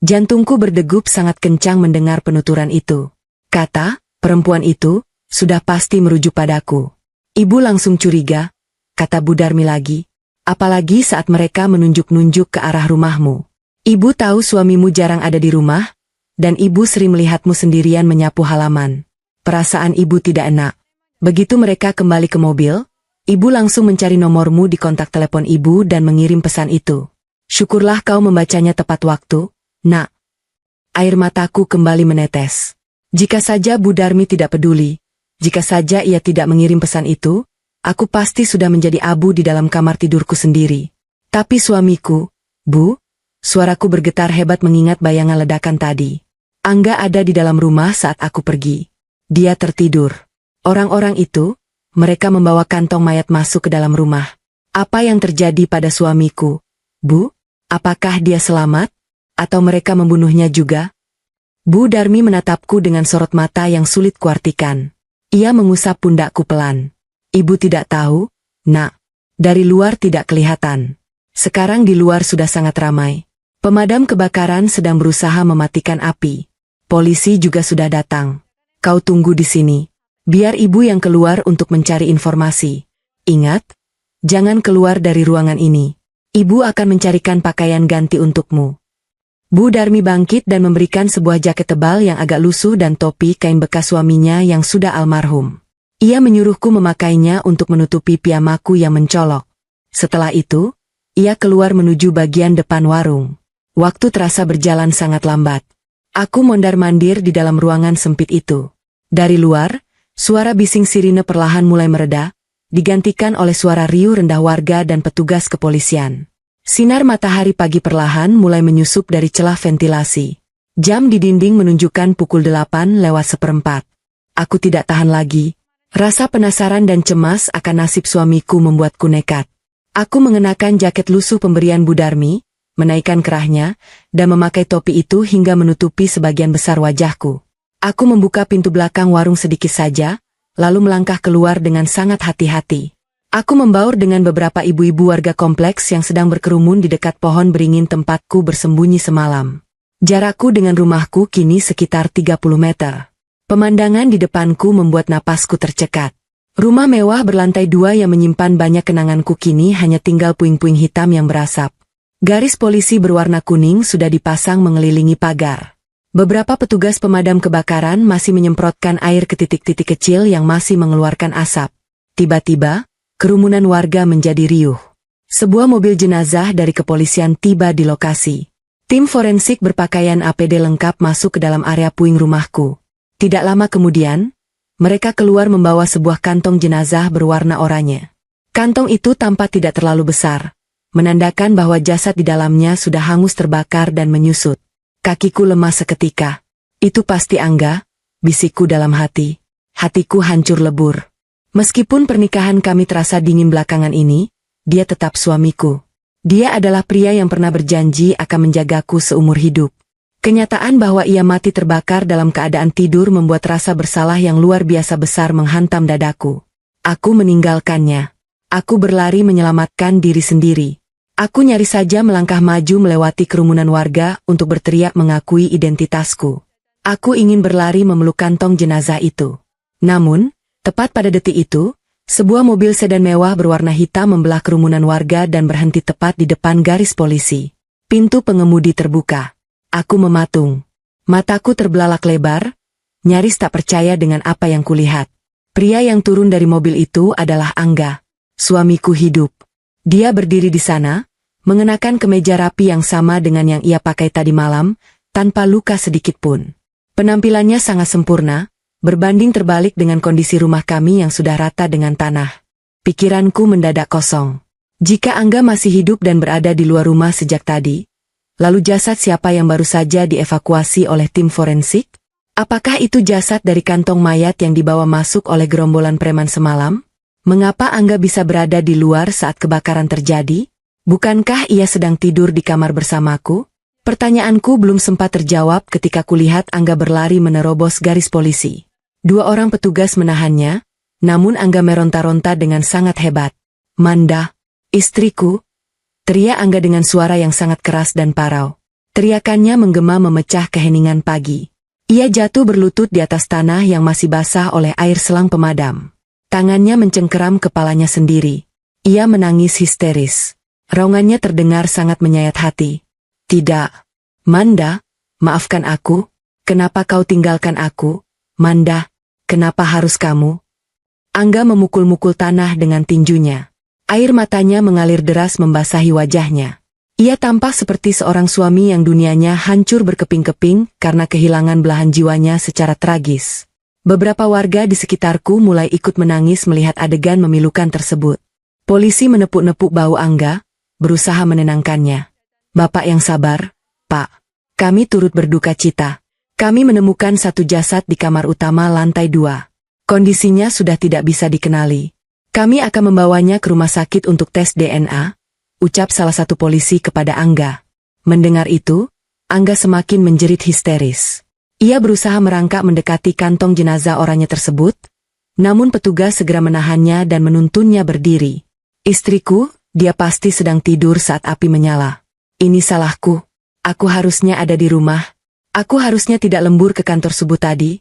Jantungku berdegup sangat kencang mendengar penuturan itu. Kata, perempuan itu, sudah pasti merujuk padaku. Ibu langsung curiga, kata Bu Darmi lagi. Apalagi saat mereka menunjuk-nunjuk ke arah rumahmu. Ibu tahu suamimu jarang ada di rumah, dan ibu sering melihatmu sendirian menyapu halaman. Perasaan ibu tidak enak. Begitu mereka kembali ke mobil, ibu langsung mencari nomormu di kontak telepon ibu dan mengirim pesan itu. Syukurlah kau membacanya tepat waktu, nak. Air mataku kembali menetes. Jika saja Bu Darmi tidak peduli, jika saja ia tidak mengirim pesan itu, aku pasti sudah menjadi abu di dalam kamar tidurku sendiri. Tapi suamiku, Bu, suaraku bergetar hebat mengingat bayangan ledakan tadi. Angga ada di dalam rumah saat aku pergi. Dia tertidur. Orang-orang itu, mereka membawa kantong mayat masuk ke dalam rumah. Apa yang terjadi pada suamiku? Bu, apakah dia selamat? Atau mereka membunuhnya juga? Bu Darmi menatapku dengan sorot mata yang sulit kuartikan. Ia mengusap pundakku pelan. Ibu tidak tahu, nak. Dari luar tidak kelihatan. Sekarang di luar sudah sangat ramai. Pemadam kebakaran sedang berusaha mematikan api. Polisi juga sudah datang. Kau tunggu di sini. Biar ibu yang keluar untuk mencari informasi. Ingat, jangan keluar dari ruangan ini. Ibu akan mencarikan pakaian ganti untukmu. Bu Darmi bangkit dan memberikan sebuah jaket tebal yang agak lusuh dan topi kain bekas suaminya yang sudah almarhum. Ia menyuruhku memakainya untuk menutupi piyamaku yang mencolok. Setelah itu, ia keluar menuju bagian depan warung. Waktu terasa berjalan sangat lambat. Aku mondar-mandir di dalam ruangan sempit itu. Dari luar, suara bising sirine perlahan mulai mereda, digantikan oleh suara riuh rendah warga dan petugas kepolisian. Sinar matahari pagi perlahan mulai menyusup dari celah ventilasi. Jam di dinding menunjukkan pukul 8:04. Aku tidak tahan lagi. Rasa penasaran dan cemas akan nasib suamiku membuatku nekat. Aku mengenakan jaket lusuh pemberian Bu Darmi, menaikkan kerahnya, dan memakai topi itu hingga menutupi sebagian besar wajahku. Aku membuka pintu belakang warung sedikit saja, lalu melangkah keluar dengan sangat hati-hati. Aku membaur dengan beberapa ibu-ibu warga kompleks yang sedang berkerumun di dekat pohon beringin tempatku bersembunyi semalam. Jarakku dengan rumahku kini sekitar 30 meter. Pemandangan di depanku membuat napasku tercekat. Rumah mewah berlantai 2 yang menyimpan banyak kenanganku kini hanya tinggal puing-puing hitam yang berasap. Garis polisi berwarna kuning sudah dipasang mengelilingi pagar. Beberapa petugas pemadam kebakaran masih menyemprotkan air ke titik-titik kecil yang masih mengeluarkan asap. Tiba-tiba, kerumunan warga menjadi riuh. Sebuah mobil jenazah dari kepolisian tiba di lokasi. Tim forensik berpakaian APD lengkap masuk ke dalam area puing rumahku. Tidak lama kemudian, mereka keluar membawa sebuah kantong jenazah berwarna oranye. Kantong itu tampak tidak terlalu besar, menandakan bahwa jasad di dalamnya sudah hangus terbakar dan menyusut. Kakiku lemas seketika. Itu pasti Angga, bisikku dalam hati. Hatiku hancur lebur. Meskipun pernikahan kami terasa dingin belakangan ini, dia tetap suamiku. Dia adalah pria yang pernah berjanji akan menjagaku seumur hidup. Kenyataan bahwa ia mati terbakar dalam keadaan tidur membuat rasa bersalah yang luar biasa besar menghantam dadaku. Aku meninggalkannya. Aku berlari menyelamatkan diri sendiri. Aku nyaris saja melangkah maju melewati kerumunan warga untuk berteriak mengakui identitasku. Aku ingin berlari memeluk kantong jenazah itu. Namun, tepat pada detik itu, sebuah mobil sedan mewah berwarna hitam membelah kerumunan warga dan berhenti tepat di depan garis polisi. Pintu pengemudi terbuka. Aku mematung. Mataku terbelalak lebar, nyaris tak percaya dengan apa yang kulihat. Pria yang turun dari mobil itu adalah Angga. Suamiku hidup. Dia berdiri di sana, mengenakan kemeja rapi yang sama dengan yang ia pakai tadi malam, tanpa luka sedikit pun. Penampilannya sangat sempurna, berbanding terbalik dengan kondisi rumah kami yang sudah rata dengan tanah. Pikiranku mendadak kosong. Jika Angga masih hidup dan berada di luar rumah sejak tadi, lalu jasad siapa yang baru saja dievakuasi oleh tim forensik? Apakah itu jasad dari kantong mayat yang dibawa masuk oleh gerombolan preman semalam? Mengapa Angga bisa berada di luar saat kebakaran terjadi? Bukankah ia sedang tidur di kamar bersamaku? Pertanyaanku belum sempat terjawab ketika kulihat Angga berlari menerobos garis polisi. 2 orang petugas menahannya, namun Angga meronta-ronta dengan sangat hebat. "Manda, istriku!" teriak Angga dengan suara yang sangat keras dan parau. Teriakannya menggema memecah keheningan pagi. Ia jatuh berlutut di atas tanah yang masih basah oleh air selang pemadam. Tangannya mencengkeram kepalanya sendiri. Ia menangis histeris. Raungannya terdengar sangat menyayat hati. "Tidak. Manda, maafkan aku. Kenapa kau tinggalkan aku? Manda, kenapa harus kamu?" Angga memukul-mukul tanah dengan tinjunya. Air matanya mengalir deras membasahi wajahnya. Ia tampak seperti seorang suami yang dunianya hancur berkeping-keping karena kehilangan belahan jiwanya secara tragis. Beberapa warga di sekitarku mulai ikut menangis melihat adegan memilukan tersebut. Polisi menepuk-nepuk bahu Angga, berusaha menenangkannya. "Bapak yang sabar, Pak. Kami turut berduka cita. Kami menemukan satu jasad di kamar utama lantai 2. Kondisinya sudah tidak bisa dikenali. Kami akan membawanya ke rumah sakit untuk tes DNA," ucap salah satu polisi kepada Angga. Mendengar itu, Angga semakin menjerit histeris. Ia berusaha merangkak mendekati kantong jenazah oranye tersebut, namun petugas segera menahannya dan menuntunnya berdiri. "Istriku, dia pasti sedang tidur saat api menyala. Ini salahku. Aku harusnya ada di rumah. Aku harusnya tidak lembur ke kantor subuh tadi,"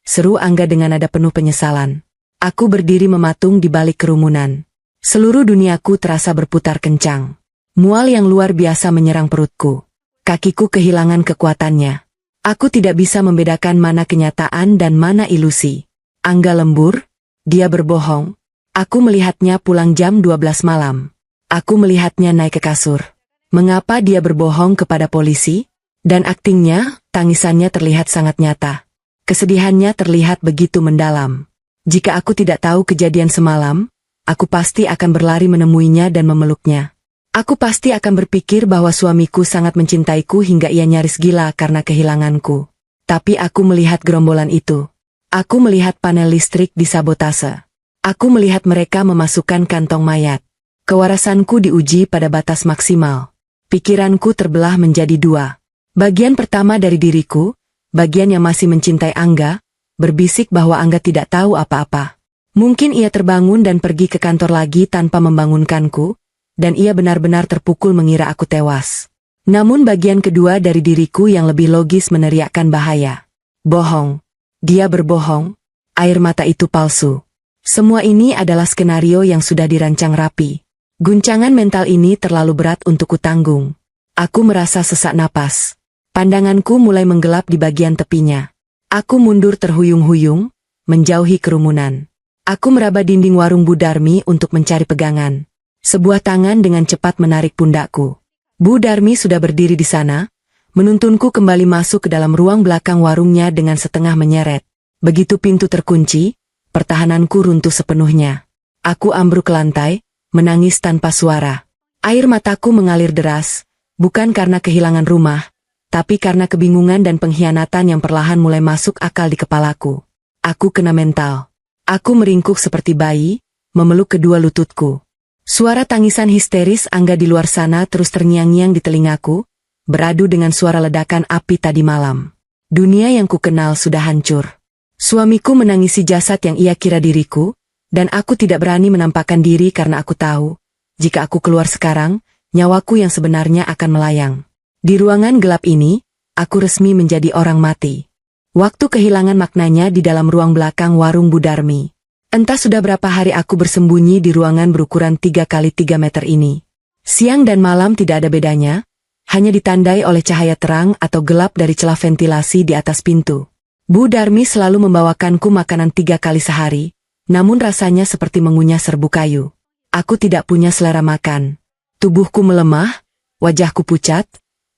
seru Angga dengan nada penuh penyesalan. Aku berdiri mematung di balik kerumunan. Seluruh duniaku terasa berputar kencang. Mual yang luar biasa menyerang perutku. Kakiku kehilangan kekuatannya. Aku tidak bisa membedakan mana kenyataan dan mana ilusi. Angga lembur, dia berbohong. Aku melihatnya pulang jam 12 malam. Aku melihatnya naik ke kasur. Mengapa dia berbohong kepada polisi? Dan aktingnya, tangisannya terlihat sangat nyata. Kesedihannya terlihat begitu mendalam. Jika aku tidak tahu kejadian semalam, aku pasti akan berlari menemuinya dan memeluknya. Aku pasti akan berpikir bahwa suamiku sangat mencintaiku hingga ia nyaris gila karena kehilanganku. Tapi aku melihat gerombolan itu. Aku melihat panel listrik disabotase. Aku melihat mereka memasukkan kantong mayat. Kewarasanku diuji pada batas maksimal. Pikiranku terbelah menjadi dua. Bagian pertama dari diriku, bagian yang masih mencintai Angga, berbisik bahwa Angga tidak tahu apa-apa. Mungkin ia terbangun dan pergi ke kantor lagi tanpa membangunkanku, dan ia benar-benar terpukul mengira aku tewas. Namun bagian kedua dari diriku yang lebih logis meneriakkan bahaya. Bohong. Dia berbohong. Air mata itu palsu. Semua ini adalah skenario yang sudah dirancang rapi. Guncangan mental ini terlalu berat untuk kutanggung. Aku merasa sesak napas. Pandanganku mulai menggelap di bagian tepinya. Aku mundur terhuyung-huyung, menjauhi kerumunan. Aku meraba dinding warung Bu Darmi untuk mencari pegangan. Sebuah tangan dengan cepat menarik pundakku. Bu Darmi sudah berdiri di sana, menuntunku kembali masuk ke dalam ruang belakang warungnya dengan setengah menyeret. Begitu pintu terkunci, pertahananku runtuh sepenuhnya. Aku ambruk ke lantai, menangis tanpa suara. Air mataku mengalir deras, bukan karena kehilangan rumah, tapi karena kebingungan dan pengkhianatan yang perlahan mulai masuk akal di kepalaku. Aku kena mental. Aku meringkuk seperti bayi, memeluk kedua lututku. Suara tangisan histeris Angga di luar sana terus terngiang-ngiang di telingaku, beradu dengan suara ledakan api tadi malam. Dunia yang kukenal sudah hancur. Suamiku menangisi jasad yang ia kira diriku, dan aku tidak berani menampakkan diri karena aku tahu, jika aku keluar sekarang, nyawaku yang sebenarnya akan melayang. Di ruangan gelap ini, aku resmi menjadi orang mati. Waktu kehilangan maknanya di dalam ruang belakang warung Bu Darmi. Entah sudah berapa hari aku bersembunyi di ruangan berukuran 3 kali 3 meter ini. Siang dan malam tidak ada bedanya, hanya ditandai oleh cahaya terang atau gelap dari celah ventilasi di atas pintu. Bu Darmi selalu membawakanku makanan 3 kali sehari, namun rasanya seperti mengunyah serbuk kayu. Aku tidak punya selera makan. Tubuhku melemah, wajahku pucat,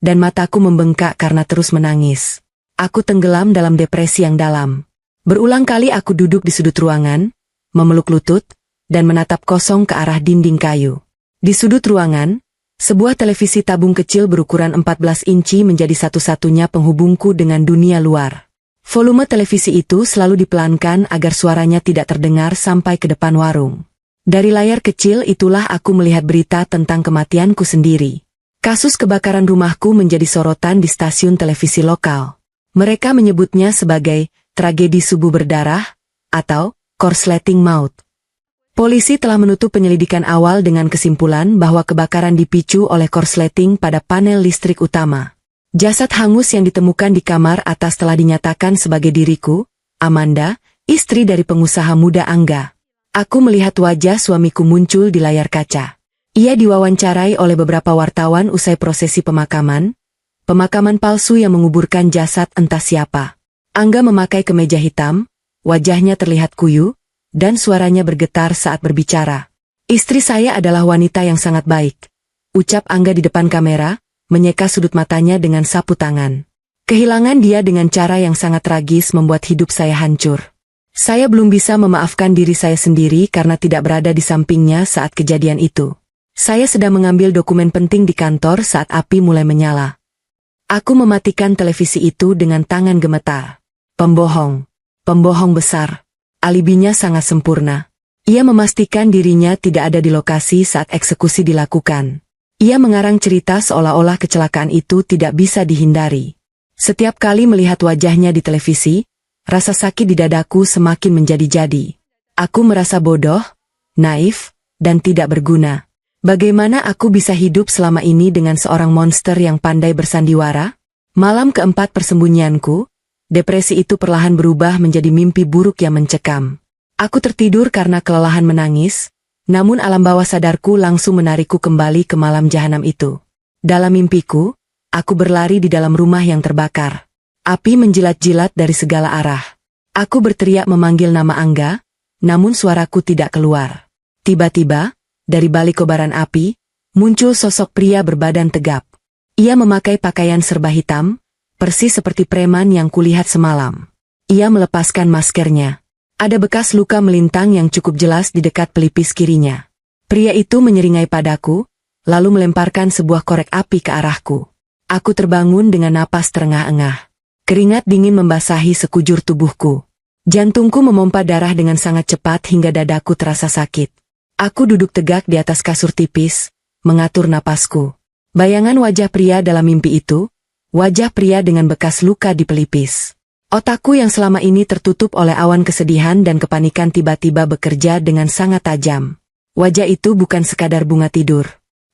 dan mataku membengkak karena terus menangis. Aku tenggelam dalam depresi yang dalam. Berulang kali aku duduk di sudut ruangan, memeluk lutut, dan menatap kosong ke arah dinding kayu. Di sudut ruangan, sebuah televisi tabung kecil berukuran 14 inci menjadi satu-satunya penghubungku dengan dunia luar. Volume televisi itu selalu dipelankan agar suaranya tidak terdengar sampai ke depan warung. Dari layar kecil itulah aku melihat berita tentang kematianku sendiri. Kasus kebakaran rumahku menjadi sorotan di stasiun televisi lokal. Mereka menyebutnya sebagai tragedi subuh berdarah, atau korsleting maut. Polisi telah menutup penyelidikan awal dengan kesimpulan bahwa kebakaran dipicu oleh korsleting pada panel listrik utama. Jasad hangus yang ditemukan di kamar atas telah dinyatakan sebagai diriku, Amanda, istri dari pengusaha muda Angga. Aku melihat wajah suamiku muncul di layar kaca. Ia diwawancarai oleh beberapa wartawan usai prosesi pemakaman palsu yang menguburkan jasad entah siapa. Angga memakai kemeja hitam, wajahnya terlihat kuyu, dan suaranya bergetar saat berbicara. Istri saya adalah wanita yang sangat baik, ucap Angga di depan kamera, menyeka sudut matanya dengan sapu tangan. Kehilangan dia dengan cara yang sangat tragis membuat hidup saya hancur. Saya belum bisa memaafkan diri saya sendiri karena tidak berada di sampingnya saat kejadian itu. Saya sedang mengambil dokumen penting di kantor saat api mulai menyala. Aku mematikan televisi itu dengan tangan gemetar. Pembohong besar. Alibinya sangat sempurna. Ia memastikan dirinya tidak ada di lokasi saat eksekusi dilakukan. Ia mengarang cerita seolah-olah kecelakaan itu tidak bisa dihindari. Setiap kali melihat wajahnya di televisi, rasa sakit di dadaku semakin menjadi-jadi. Aku merasa bodoh, naif, dan tidak berguna. Bagaimana aku bisa hidup selama ini dengan seorang monster yang pandai bersandiwara? Malam keempat persembunyianku, depresi itu perlahan berubah menjadi mimpi buruk yang mencekam. Aku tertidur karena kelelahan menangis, Namun alam bawah sadarku langsung menarikku kembali ke malam jahanam itu. Dalam mimpiku, aku berlari di dalam rumah yang terbakar. Api menjilat-jilat dari segala arah. Aku berteriak memanggil nama Angga, namun suaraku tidak keluar. Tiba-tiba, dari balik kobaran api, muncul sosok pria berbadan tegap. Ia memakai pakaian serba hitam, persis seperti preman yang kulihat semalam. Ia melepaskan maskernya. Ada bekas luka melintang yang cukup jelas di dekat pelipis kirinya. Pria itu menyeringai padaku, lalu melemparkan sebuah korek api ke arahku. Aku terbangun dengan napas terengah-engah. Keringat dingin membasahi sekujur tubuhku. Jantungku memompa darah dengan sangat cepat hingga dadaku terasa sakit. Aku duduk tegak di atas kasur tipis, mengatur napasku. Bayangan wajah pria dalam mimpi itu, wajah pria dengan bekas luka di pelipis. Otakku yang selama ini tertutup oleh awan kesedihan dan kepanikan tiba-tiba bekerja dengan sangat tajam. Wajah itu bukan sekadar bunga tidur.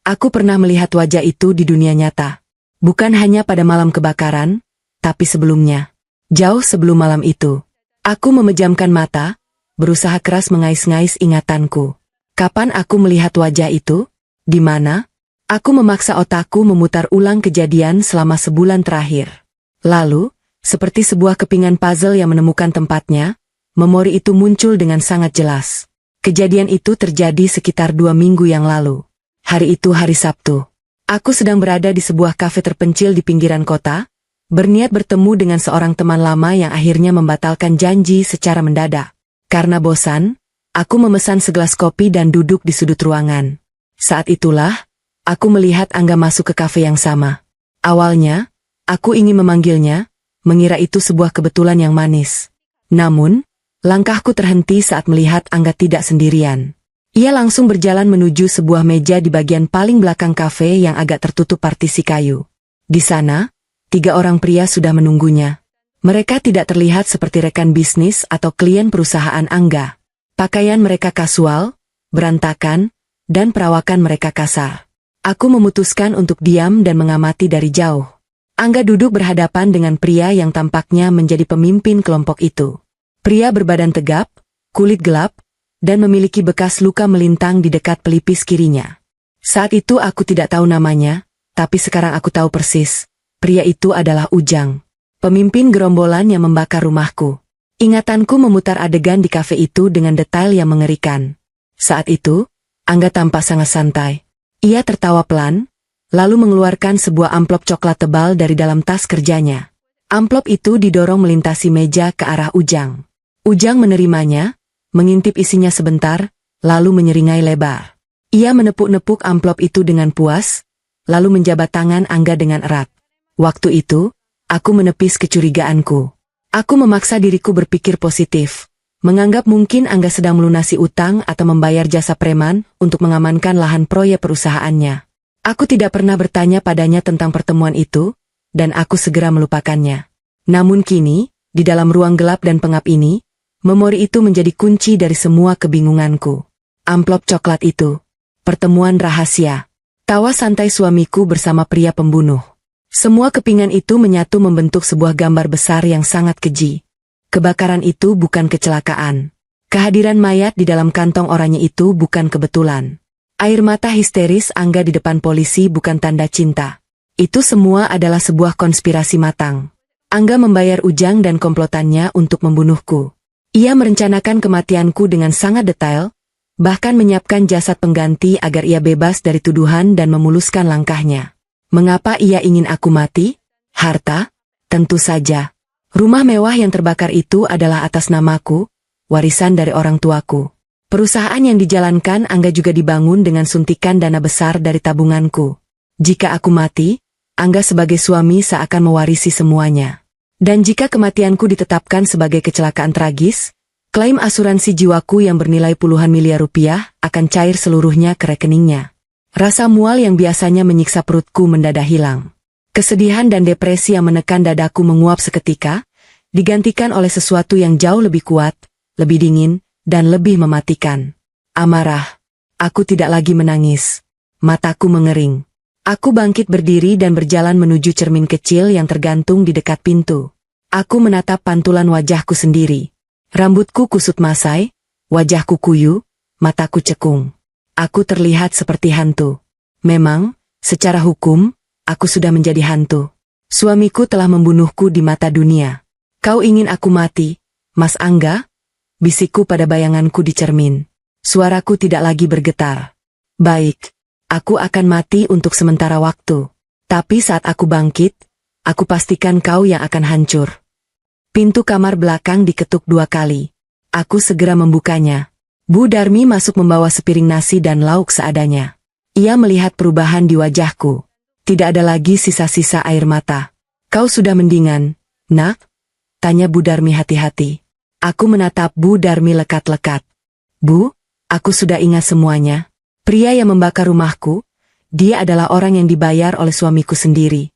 Aku pernah melihat wajah itu di dunia nyata. Bukan hanya pada malam kebakaran, tapi sebelumnya. Jauh sebelum malam itu. Aku memejamkan mata, berusaha keras mengais-ngais ingatanku. Kapan aku melihat wajah itu? Di mana? Aku memaksa otakku memutar ulang kejadian selama sebulan terakhir. Lalu, seperti sebuah kepingan puzzle yang menemukan tempatnya, memori itu muncul dengan sangat jelas. Kejadian itu terjadi sekitar 2 minggu yang lalu. Hari itu hari Sabtu. Aku sedang berada di sebuah kafe terpencil di pinggiran kota, berniat bertemu dengan seorang teman lama yang akhirnya membatalkan janji secara mendadak. Karena bosan, aku memesan segelas kopi dan duduk di sudut ruangan. Saat itulah, aku melihat Angga masuk ke kafe yang sama. Awalnya, aku ingin memanggilnya, mengira itu sebuah kebetulan yang manis. Namun, langkahku terhenti saat melihat Angga tidak sendirian. Ia langsung berjalan menuju sebuah meja di bagian paling belakang kafe yang agak tertutup partisi kayu. Di sana, 3 orang pria sudah menunggunya. Mereka tidak terlihat seperti rekan bisnis atau klien perusahaan Angga. Pakaian mereka kasual, berantakan, dan perawakan mereka kasar. Aku memutuskan untuk diam dan mengamati dari jauh. Angga duduk berhadapan dengan pria yang tampaknya menjadi pemimpin kelompok itu. Pria berbadan tegap, kulit gelap, dan memiliki bekas luka melintang di dekat pelipis kirinya. Saat itu aku tidak tahu namanya, tapi sekarang aku tahu persis. Pria itu adalah Ujang, pemimpin gerombolan yang membakar rumahku. Ingatanku memutar adegan di kafe itu dengan detail yang mengerikan. Saat itu, Angga tampak sangat santai. Ia tertawa pelan, lalu mengeluarkan sebuah amplop coklat tebal dari dalam tas kerjanya. Amplop itu didorong melintasi meja ke arah Ujang. Ujang menerimanya, mengintip isinya sebentar, lalu menyeringai lebar. Ia menepuk-nepuk amplop itu dengan puas, lalu menjabat tangan Angga dengan erat. Waktu itu, aku menepis kecurigaanku. Aku memaksa diriku berpikir positif, menganggap mungkin Angga sedang melunasi utang atau membayar jasa preman untuk mengamankan lahan proyek perusahaannya. Aku tidak pernah bertanya padanya tentang pertemuan itu, dan aku segera melupakannya. Namun kini, di dalam ruang gelap dan pengap ini, memori itu menjadi kunci dari semua kebingunganku. Amplop coklat itu, pertemuan rahasia, tawa santai suamiku bersama pria pembunuh. Semua kepingan itu menyatu membentuk sebuah gambar besar yang sangat keji. Kebakaran itu bukan kecelakaan. Kehadiran mayat di dalam kantong oranye itu bukan kebetulan. Air mata histeris Angga di depan polisi bukan tanda cinta. Itu semua adalah sebuah konspirasi matang. Angga membayar Ujang dan komplotannya untuk membunuhku. Ia merencanakan kematianku dengan sangat detail, bahkan menyiapkan jasad pengganti agar ia bebas dari tuduhan dan memuluskan langkahnya. Mengapa ia ingin aku mati? Harta? Tentu saja. Rumah mewah yang terbakar itu adalah atas namaku, warisan dari orang tuaku. Perusahaan yang dijalankan Angga juga dibangun dengan suntikan dana besar dari tabunganku. Jika aku mati, Angga sebagai suami seakan mewarisi semuanya. Dan jika kematianku ditetapkan sebagai kecelakaan tragis, klaim asuransi jiwaku yang bernilai puluhan miliar rupiah akan cair seluruhnya ke rekeningnya. Rasa mual yang biasanya menyiksa perutku mendadak hilang. Kesedihan dan depresi yang menekan dadaku menguap seketika, digantikan oleh sesuatu yang jauh lebih kuat, lebih dingin, dan lebih mematikan. Amarah. Aku tidak lagi menangis. Mataku mengering. Aku bangkit berdiri dan berjalan menuju cermin kecil yang tergantung di dekat pintu. Aku menatap pantulan wajahku sendiri. Rambutku kusut masai, wajahku kuyu, mataku cekung. aku terlihat seperti hantu. Memang, secara hukum, aku sudah menjadi hantu. Suamiku telah membunuhku di mata dunia. Kau ingin aku mati, Mas Angga? Bisikku pada bayanganku di cermin. Suaraku tidak lagi bergetar. Baik, aku akan mati untuk sementara waktu. Tapi saat aku bangkit, aku pastikan kau yang akan hancur. Pintu kamar belakang diketuk 2 kali. Aku segera membukanya. Bu Darmi masuk membawa sepiring nasi dan lauk seadanya. Ia melihat perubahan di wajahku. Tidak ada lagi sisa-sisa air mata. Kau sudah mendingan, nak? Tanya Bu Darmi hati-hati. Aku menatap Bu Darmi lekat-lekat. Bu, aku sudah ingat semuanya. Pria yang membakar rumahku, dia adalah orang yang dibayar oleh suamiku sendiri.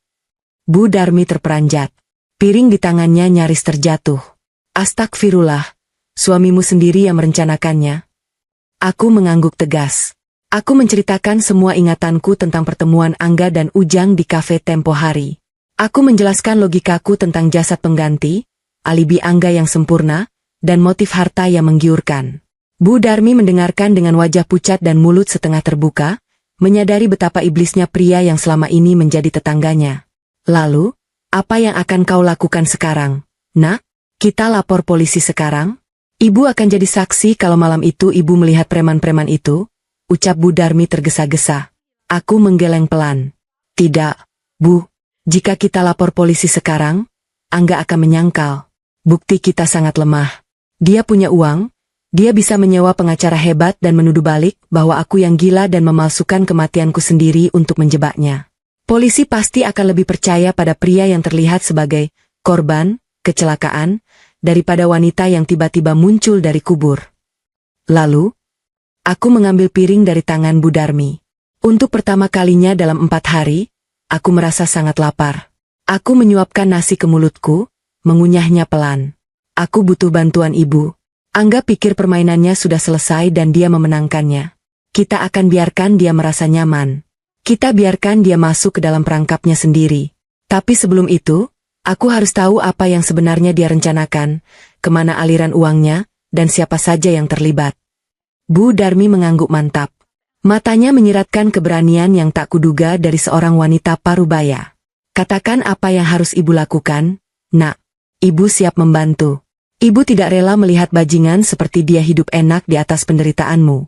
Bu Darmi terperanjat. Piring di tangannya nyaris terjatuh. Astagfirullah, suamimu sendiri yang merencanakannya. Aku mengangguk tegas. Aku menceritakan semua ingatanku tentang pertemuan Angga dan Ujang di kafe tempo hari. Aku menjelaskan logikaku tentang jasad pengganti, alibi Angga yang sempurna, dan motif harta yang menggiurkan. Bu Darmi mendengarkan dengan wajah pucat dan mulut setengah terbuka, menyadari betapa iblisnya pria yang selama ini menjadi tetangganya. Lalu, apa yang akan kau lakukan sekarang, nak? Kita lapor polisi sekarang? Ibu akan jadi saksi kalau malam itu ibu melihat preman-preman itu, ucap Bu Darmi tergesa-gesa. Aku menggeleng pelan. Tidak, Bu. Jika kita lapor polisi sekarang, Angga akan menyangkal. Bukti kita sangat lemah. Dia punya uang, dia bisa menyewa pengacara hebat dan menuduh balik bahwa aku yang gila dan memalsukan kematianku sendiri untuk menjebaknya. Polisi pasti akan lebih percaya pada pria yang terlihat sebagai korban kecelakaan daripada wanita yang tiba-tiba muncul dari kubur. Lalu, aku mengambil piring dari tangan Bu Darmi. Untuk pertama kalinya dalam 4 hari, aku merasa sangat lapar. Aku menyuapkan nasi ke mulutku, mengunyahnya pelan. Aku butuh bantuan ibu. Angga pikir permainannya sudah selesai dan dia memenangkannya. Kita akan biarkan dia merasa nyaman. Kita biarkan dia masuk ke dalam perangkapnya sendiri. Tapi sebelum itu, aku harus tahu apa yang sebenarnya dia rencanakan, kemana aliran uangnya, dan siapa saja yang terlibat. Bu Darmi mengangguk mantap. Matanya menyiratkan keberanian yang tak kuduga dari seorang wanita parubaya. Katakan apa yang harus ibu lakukan, nak. Ibu siap membantu. Ibu tidak rela melihat bajingan seperti dia hidup enak di atas penderitaanmu.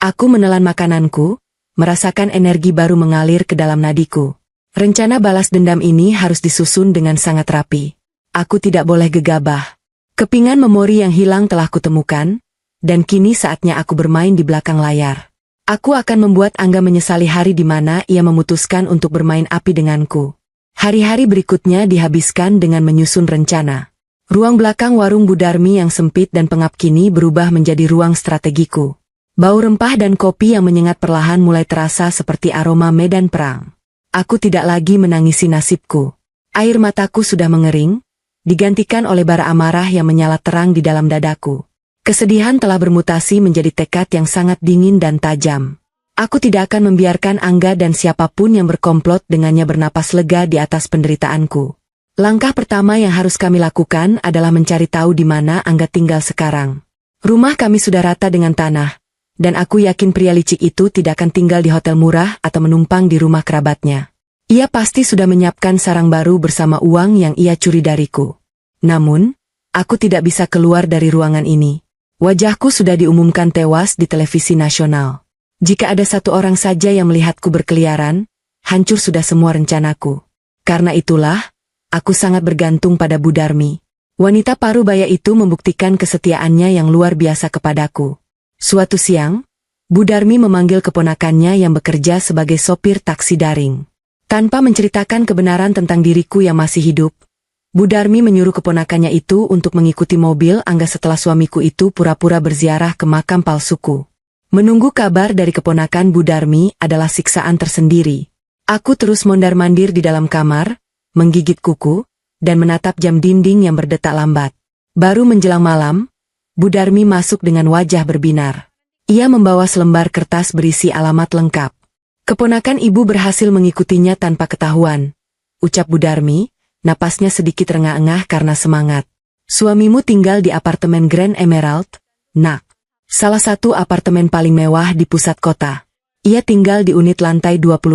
Aku menelan makananku, merasakan energi baru mengalir ke dalam nadiku. Rencana balas dendam ini harus disusun dengan sangat rapi. Aku tidak boleh gegabah. Kepingan memori yang hilang telah kutemukan, dan kini saatnya aku bermain di belakang layar. Aku akan membuat Angga menyesali hari di mana ia memutuskan untuk bermain api denganku. Hari-hari berikutnya dihabiskan dengan menyusun rencana. Ruang belakang warung Bu Darmi yang sempit dan pengap kini berubah menjadi ruang strategiku. Bau rempah dan kopi yang menyengat perlahan mulai terasa seperti aroma medan perang. Aku tidak lagi menangisi nasibku. Air mataku sudah mengering, digantikan oleh bara amarah yang menyala terang di dalam dadaku. Kesedihan telah bermutasi menjadi tekad yang sangat dingin dan tajam. Aku tidak akan membiarkan Angga dan siapapun yang berkomplot dengannya bernapas lega di atas penderitaanku. Langkah pertama yang harus kami lakukan adalah mencari tahu di mana Angga tinggal sekarang. Rumah kami sudah rata dengan tanah, dan aku yakin pria licik itu tidak akan tinggal di hotel murah atau menumpang di rumah kerabatnya. Ia pasti sudah menyiapkan sarang baru bersama uang yang ia curi dariku. Namun, aku tidak bisa keluar dari ruangan ini. Wajahku sudah diumumkan tewas di televisi nasional. Jika ada satu orang saja yang melihatku berkeliaran, hancur sudah semua rencanaku. Karena itulah, aku sangat bergantung pada Bu Darmi. Wanita parubaya itu membuktikan kesetiaannya yang luar biasa kepadaku. Suatu siang, Bu Darmi memanggil keponakannya yang bekerja sebagai sopir taksi daring. Tanpa menceritakan kebenaran tentang diriku yang masih hidup, Bu Darmi menyuruh keponakannya itu untuk mengikuti mobil Angga setelah suamiku itu pura-pura berziarah ke makam palsuku. Menunggu kabar dari keponakan Bu Darmi adalah siksaan tersendiri. Aku terus mondar-mandir di dalam kamar, menggigit kuku, dan menatap jam dinding yang berdetak lambat. Baru menjelang malam, Bu Darmi masuk dengan wajah berbinar. Ia membawa selembar kertas berisi alamat lengkap. Keponakan ibu berhasil mengikutinya tanpa ketahuan, ucap Bu Darmi. Napasnya sedikit rengah-engah karena semangat. Suamimu tinggal di apartemen Grand Emerald, nak. Salah satu apartemen paling mewah di pusat kota. Ia tinggal di unit lantai 25.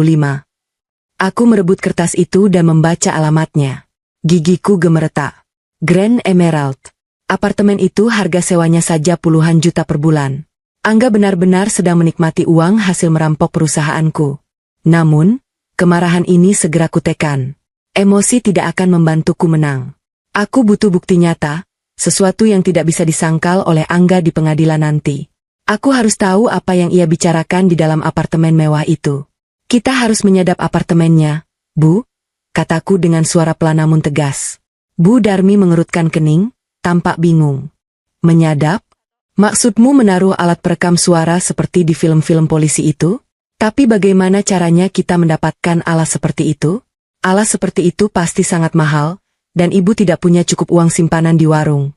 Aku merebut kertas itu dan membaca alamatnya. Gigiku gemeretak. Grand Emerald. Apartemen itu harga sewanya saja puluhan juta per bulan. Angga benar-benar sedang menikmati uang hasil merampok perusahaanku. Namun, kemarahan ini segera kutekan. Emosi tidak akan membantuku menang. Aku butuh bukti nyata, sesuatu yang tidak bisa disangkal oleh Angga di pengadilan nanti. Aku harus tahu apa yang ia bicarakan di dalam apartemen mewah itu. Kita harus menyadap apartemennya, Bu, kataku dengan suara pelan namun tegas. Bu Darmi mengerutkan kening, tampak bingung. Menyadap? Maksudmu menaruh alat perekam suara seperti di film-film polisi itu? Tapi bagaimana caranya kita mendapatkan alat seperti itu? Alat seperti itu pasti sangat mahal, dan ibu tidak punya cukup uang simpanan di warung.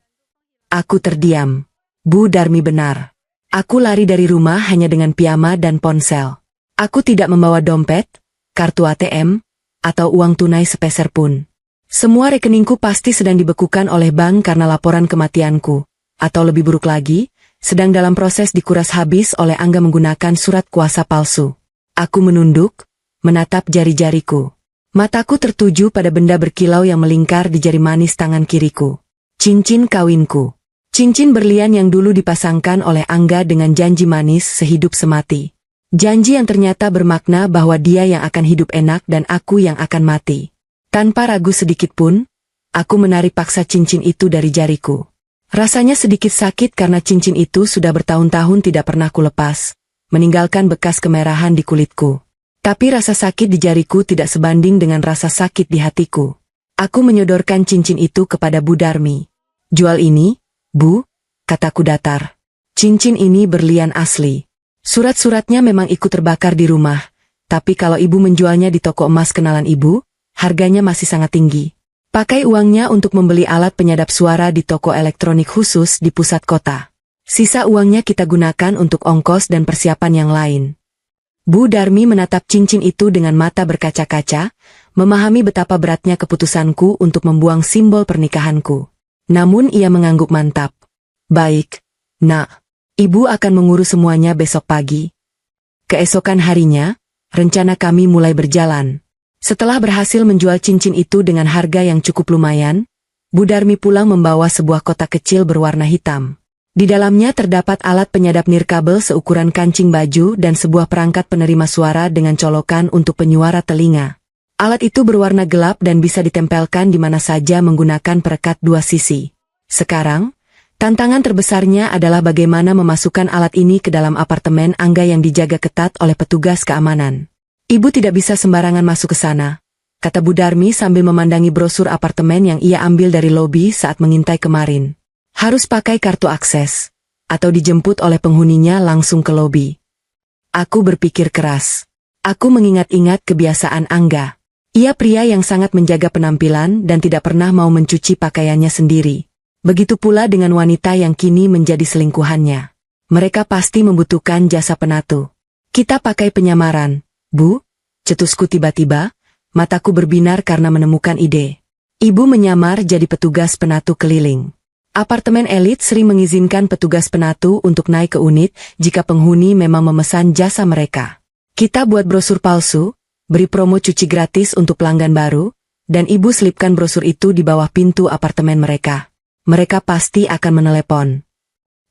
Aku terdiam. Bu Darmi benar. Aku lari dari rumah hanya dengan piyama dan ponsel. Aku tidak membawa dompet, kartu ATM, atau uang tunai sepeser pun. Semua rekeningku pasti sedang dibekukan oleh bank karena laporan kematianku, atau lebih buruk lagi, sedang dalam proses dikuras habis oleh Angga menggunakan surat kuasa palsu. Aku menunduk, menatap jari-jariku. Mataku tertuju pada benda berkilau yang melingkar di jari manis tangan kiriku. Cincin kawinku. Cincin berlian yang dulu dipasangkan oleh Angga dengan janji manis sehidup semati. Janji yang ternyata bermakna bahwa dia yang akan hidup enak dan aku yang akan mati. Tanpa ragu sedikit pun, aku menarik paksa cincin itu dari jariku. Rasanya sedikit sakit karena cincin itu sudah bertahun-tahun tidak pernah kulepas, meninggalkan bekas kemerahan di kulitku. Tapi rasa sakit di jariku tidak sebanding dengan rasa sakit di hatiku. Aku menyodorkan cincin itu kepada Bu Darmi. Jual ini, Bu, kataku datar. Cincin ini berlian asli. Surat-suratnya memang ikut terbakar di rumah, tapi kalau ibu menjualnya di toko emas kenalan ibu, harganya masih sangat tinggi. Pakai uangnya untuk membeli alat penyadap suara di toko elektronik khusus di pusat kota. Sisa uangnya kita gunakan untuk ongkos dan persiapan yang lain. Bu Darmi menatap cincin itu dengan mata berkaca-kaca, memahami betapa beratnya keputusanku untuk membuang simbol pernikahanku. Namun ia mengangguk mantap. Baik, Nak. Ibu akan mengurus semuanya besok pagi. Keesokan harinya, rencana kami mulai berjalan. Setelah berhasil menjual cincin itu dengan harga yang cukup lumayan, Bu Darmi pulang membawa sebuah kotak kecil berwarna hitam. Di dalamnya terdapat alat penyadap nirkabel seukuran kancing baju dan sebuah perangkat penerima suara dengan colokan untuk penyuara telinga. Alat itu berwarna gelap dan bisa ditempelkan di mana saja menggunakan perekat dua sisi. Sekarang, tantangan terbesarnya adalah bagaimana memasukkan alat ini ke dalam apartemen Angga yang dijaga ketat oleh petugas keamanan. Ibu tidak bisa sembarangan masuk ke sana, kata Bu Darmi sambil memandangi brosur apartemen yang ia ambil dari lobi saat mengintai kemarin. Harus pakai kartu akses, atau dijemput oleh penghuninya langsung ke lobi. Aku berpikir keras. Aku mengingat-ingat kebiasaan Angga. Ia pria yang sangat menjaga penampilan dan tidak pernah mau mencuci pakaiannya sendiri. Begitu pula dengan wanita yang kini menjadi selingkuhannya. Mereka pasti membutuhkan jasa penatu. Kita pakai penyamaran, Bu, cetusku tiba-tiba, mataku berbinar karena menemukan ide. Ibu menyamar jadi petugas penatu keliling. Apartemen elit sering mengizinkan petugas penatu untuk naik ke unit jika penghuni memang memesan jasa mereka. Kita buat brosur palsu, beri promo cuci gratis untuk pelanggan baru, dan ibu selipkan brosur itu di bawah pintu apartemen mereka. Mereka pasti akan menelepon.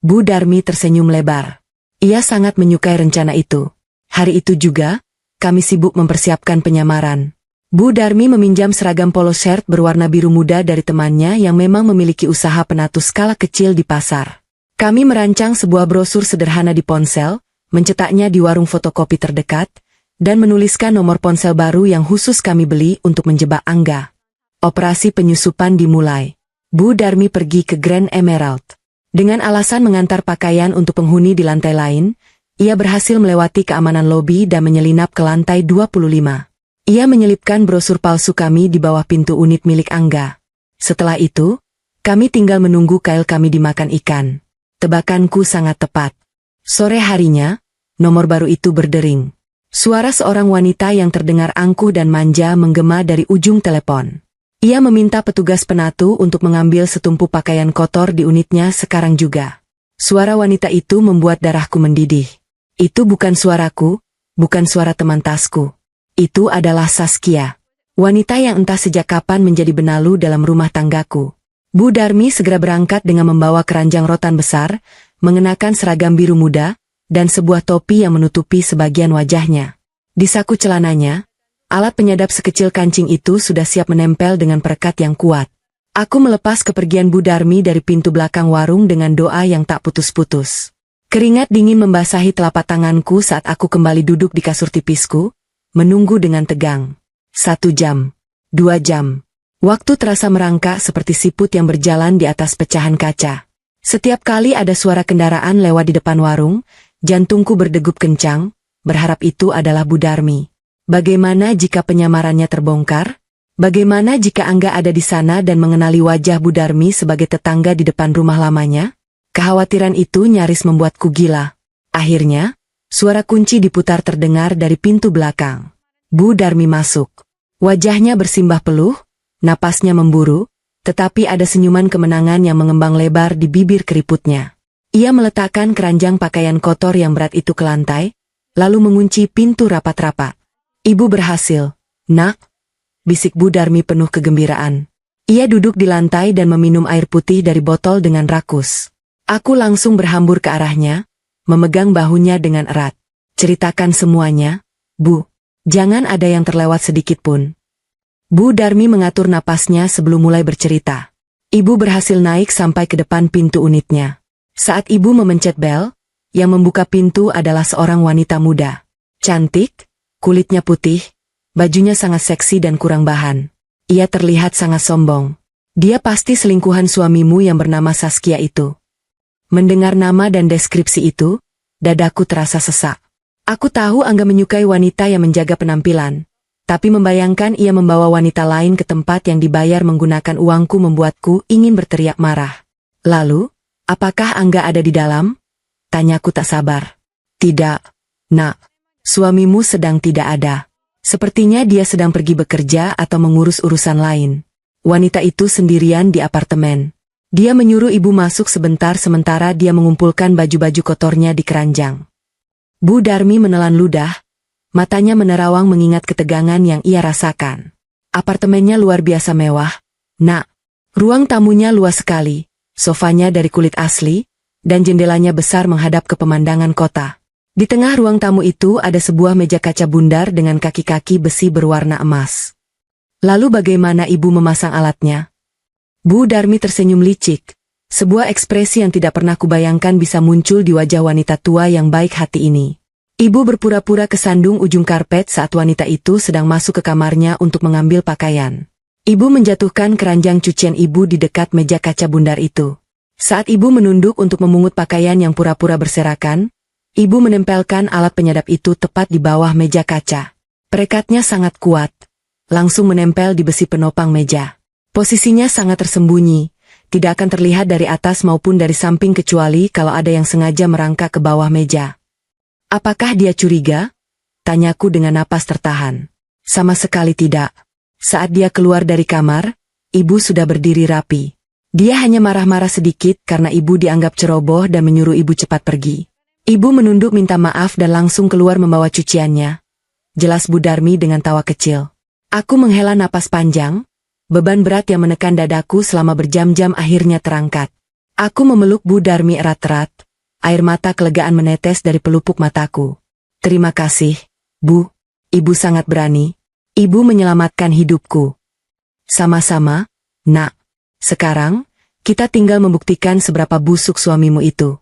Bu Darmi tersenyum lebar. Ia sangat menyukai rencana itu. Hari itu juga, kami sibuk mempersiapkan penyamaran. Bu Darmi meminjam seragam polo shirt berwarna biru muda dari temannya yang memang memiliki usaha penatu skala kecil di pasar. Kami merancang sebuah brosur sederhana di ponsel, mencetaknya di warung fotokopi terdekat, dan menuliskan nomor ponsel baru yang khusus kami beli untuk menjebak Angga. Operasi penyusupan dimulai. Bu Darmi pergi ke Grand Emerald. Dengan alasan mengantar pakaian untuk penghuni di lantai lain, ia berhasil melewati keamanan lobi dan menyelinap ke lantai 25. Ia menyelipkan brosur palsu kami di bawah pintu unit milik Angga. Setelah itu, kami tinggal menunggu kail kami dimakan ikan. Tebakanku sangat tepat. Sore harinya, nomor baru itu berdering. Suara seorang wanita yang terdengar angkuh dan manja menggema dari ujung telepon. Ia meminta petugas penatu untuk mengambil setumpu pakaian kotor di unitnya sekarang juga. Suara wanita itu membuat darahku mendidih. Itu bukan suaraku, bukan suara teman tasku. Itu adalah Saskia. Wanita yang entah sejak kapan menjadi benalu dalam rumah tanggaku. Bu Darmi segera berangkat dengan membawa keranjang rotan besar, mengenakan seragam biru muda, dan sebuah topi yang menutupi sebagian wajahnya. Di saku celananya, alat penyadap sekecil kancing itu sudah siap menempel dengan perekat yang kuat. Aku melepas kepergian Bu Darmi dari pintu belakang warung dengan doa yang tak putus-putus. Keringat dingin membasahi telapak tanganku saat aku kembali duduk di kasur tipisku, menunggu dengan tegang. 1 jam, 2 jam. Waktu terasa merangkak seperti siput yang berjalan di atas pecahan kaca. Setiap kali ada suara kendaraan lewat di depan warung, jantungku berdegup kencang, berharap itu adalah Bu Darmi. Bagaimana jika penyamarannya terbongkar? Bagaimana jika Angga ada di sana dan mengenali wajah Bu Darmi sebagai tetangga di depan rumah lamanya? Kekhawatiran itu nyaris membuatku gila. Akhirnya, suara kunci diputar terdengar dari pintu belakang. Bu Darmi masuk. Wajahnya bersimbah peluh, napasnya memburu, tetapi ada senyuman kemenangan yang mengembang lebar di bibir keriputnya. Ia meletakkan keranjang pakaian kotor yang berat itu ke lantai, lalu mengunci pintu rapat-rapat. Ibu berhasil, nak, bisik Bu Darmi penuh kegembiraan. Ia duduk di lantai dan meminum air putih dari botol dengan rakus. Aku langsung berhambur ke arahnya, memegang bahunya dengan erat. Ceritakan semuanya, Bu. Jangan ada yang terlewat sedikit pun. Bu Darmi mengatur napasnya sebelum mulai bercerita. Ibu berhasil naik sampai ke depan pintu unitnya. Saat ibu memencet bel, yang membuka pintu adalah seorang wanita muda. Cantik, kulitnya putih, bajunya sangat seksi dan kurang bahan. Ia terlihat sangat sombong. Dia pasti selingkuhan suamimu yang bernama Saskia itu. Mendengar nama dan deskripsi itu, dadaku terasa sesak. Aku tahu Angga menyukai wanita yang menjaga penampilan, tapi membayangkan ia membawa wanita lain ke tempat yang dibayar menggunakan uangku membuatku ingin berteriak marah. Lalu, apakah Angga ada di dalam? Tanyaku tak sabar. Tidak, nak. Suamimu sedang tidak ada. Sepertinya dia sedang pergi bekerja atau mengurus urusan lain. Wanita itu sendirian di apartemen. Dia menyuruh ibu masuk sebentar sementara dia mengumpulkan baju-baju kotornya di keranjang. Bu Darmi menelan ludah, matanya menerawang mengingat ketegangan yang ia rasakan. Apartemennya luar biasa mewah, nak. Ruang tamunya luas sekali, sofanya dari kulit asli, dan jendelanya besar menghadap ke pemandangan kota. Di tengah ruang tamu itu ada sebuah meja kaca bundar dengan kaki-kaki besi berwarna emas. Lalu bagaimana ibu memasang alatnya? Bu Darmi tersenyum licik. Sebuah ekspresi yang tidak pernah kubayangkan bisa muncul di wajah wanita tua yang baik hati ini. Ibu berpura-pura kesandung ujung karpet saat wanita itu sedang masuk ke kamarnya untuk mengambil pakaian. Ibu menjatuhkan keranjang cucian ibu di dekat meja kaca bundar itu. Saat ibu menunduk untuk memungut pakaian yang pura-pura berserakan, ibu menempelkan alat penyadap itu tepat di bawah meja kaca. Perekatnya sangat kuat, langsung menempel di besi penopang meja. Posisinya sangat tersembunyi. Tidak akan terlihat dari atas maupun dari samping kecuali kalau ada yang sengaja merangkak ke bawah meja. Apakah dia curiga? Tanyaku dengan napas tertahan. Sama sekali tidak. Saat dia keluar dari kamar, ibu sudah berdiri rapi. Dia hanya marah-marah sedikit karena ibu dianggap ceroboh dan menyuruh ibu cepat pergi. Ibu menunduk minta maaf dan langsung keluar membawa cuciannya. Jelas Bu Darmi dengan tawa kecil. Aku menghela napas panjang. Beban berat yang menekan dadaku selama berjam-jam akhirnya terangkat. Aku memeluk Bu Darmi erat-erat, air mata kelegaan menetes dari pelupuk mataku. Terima kasih, Bu. Ibu sangat berani. Ibu menyelamatkan hidupku. Sama-sama, nak. Sekarang, kita tinggal membuktikan seberapa busuk suamimu itu.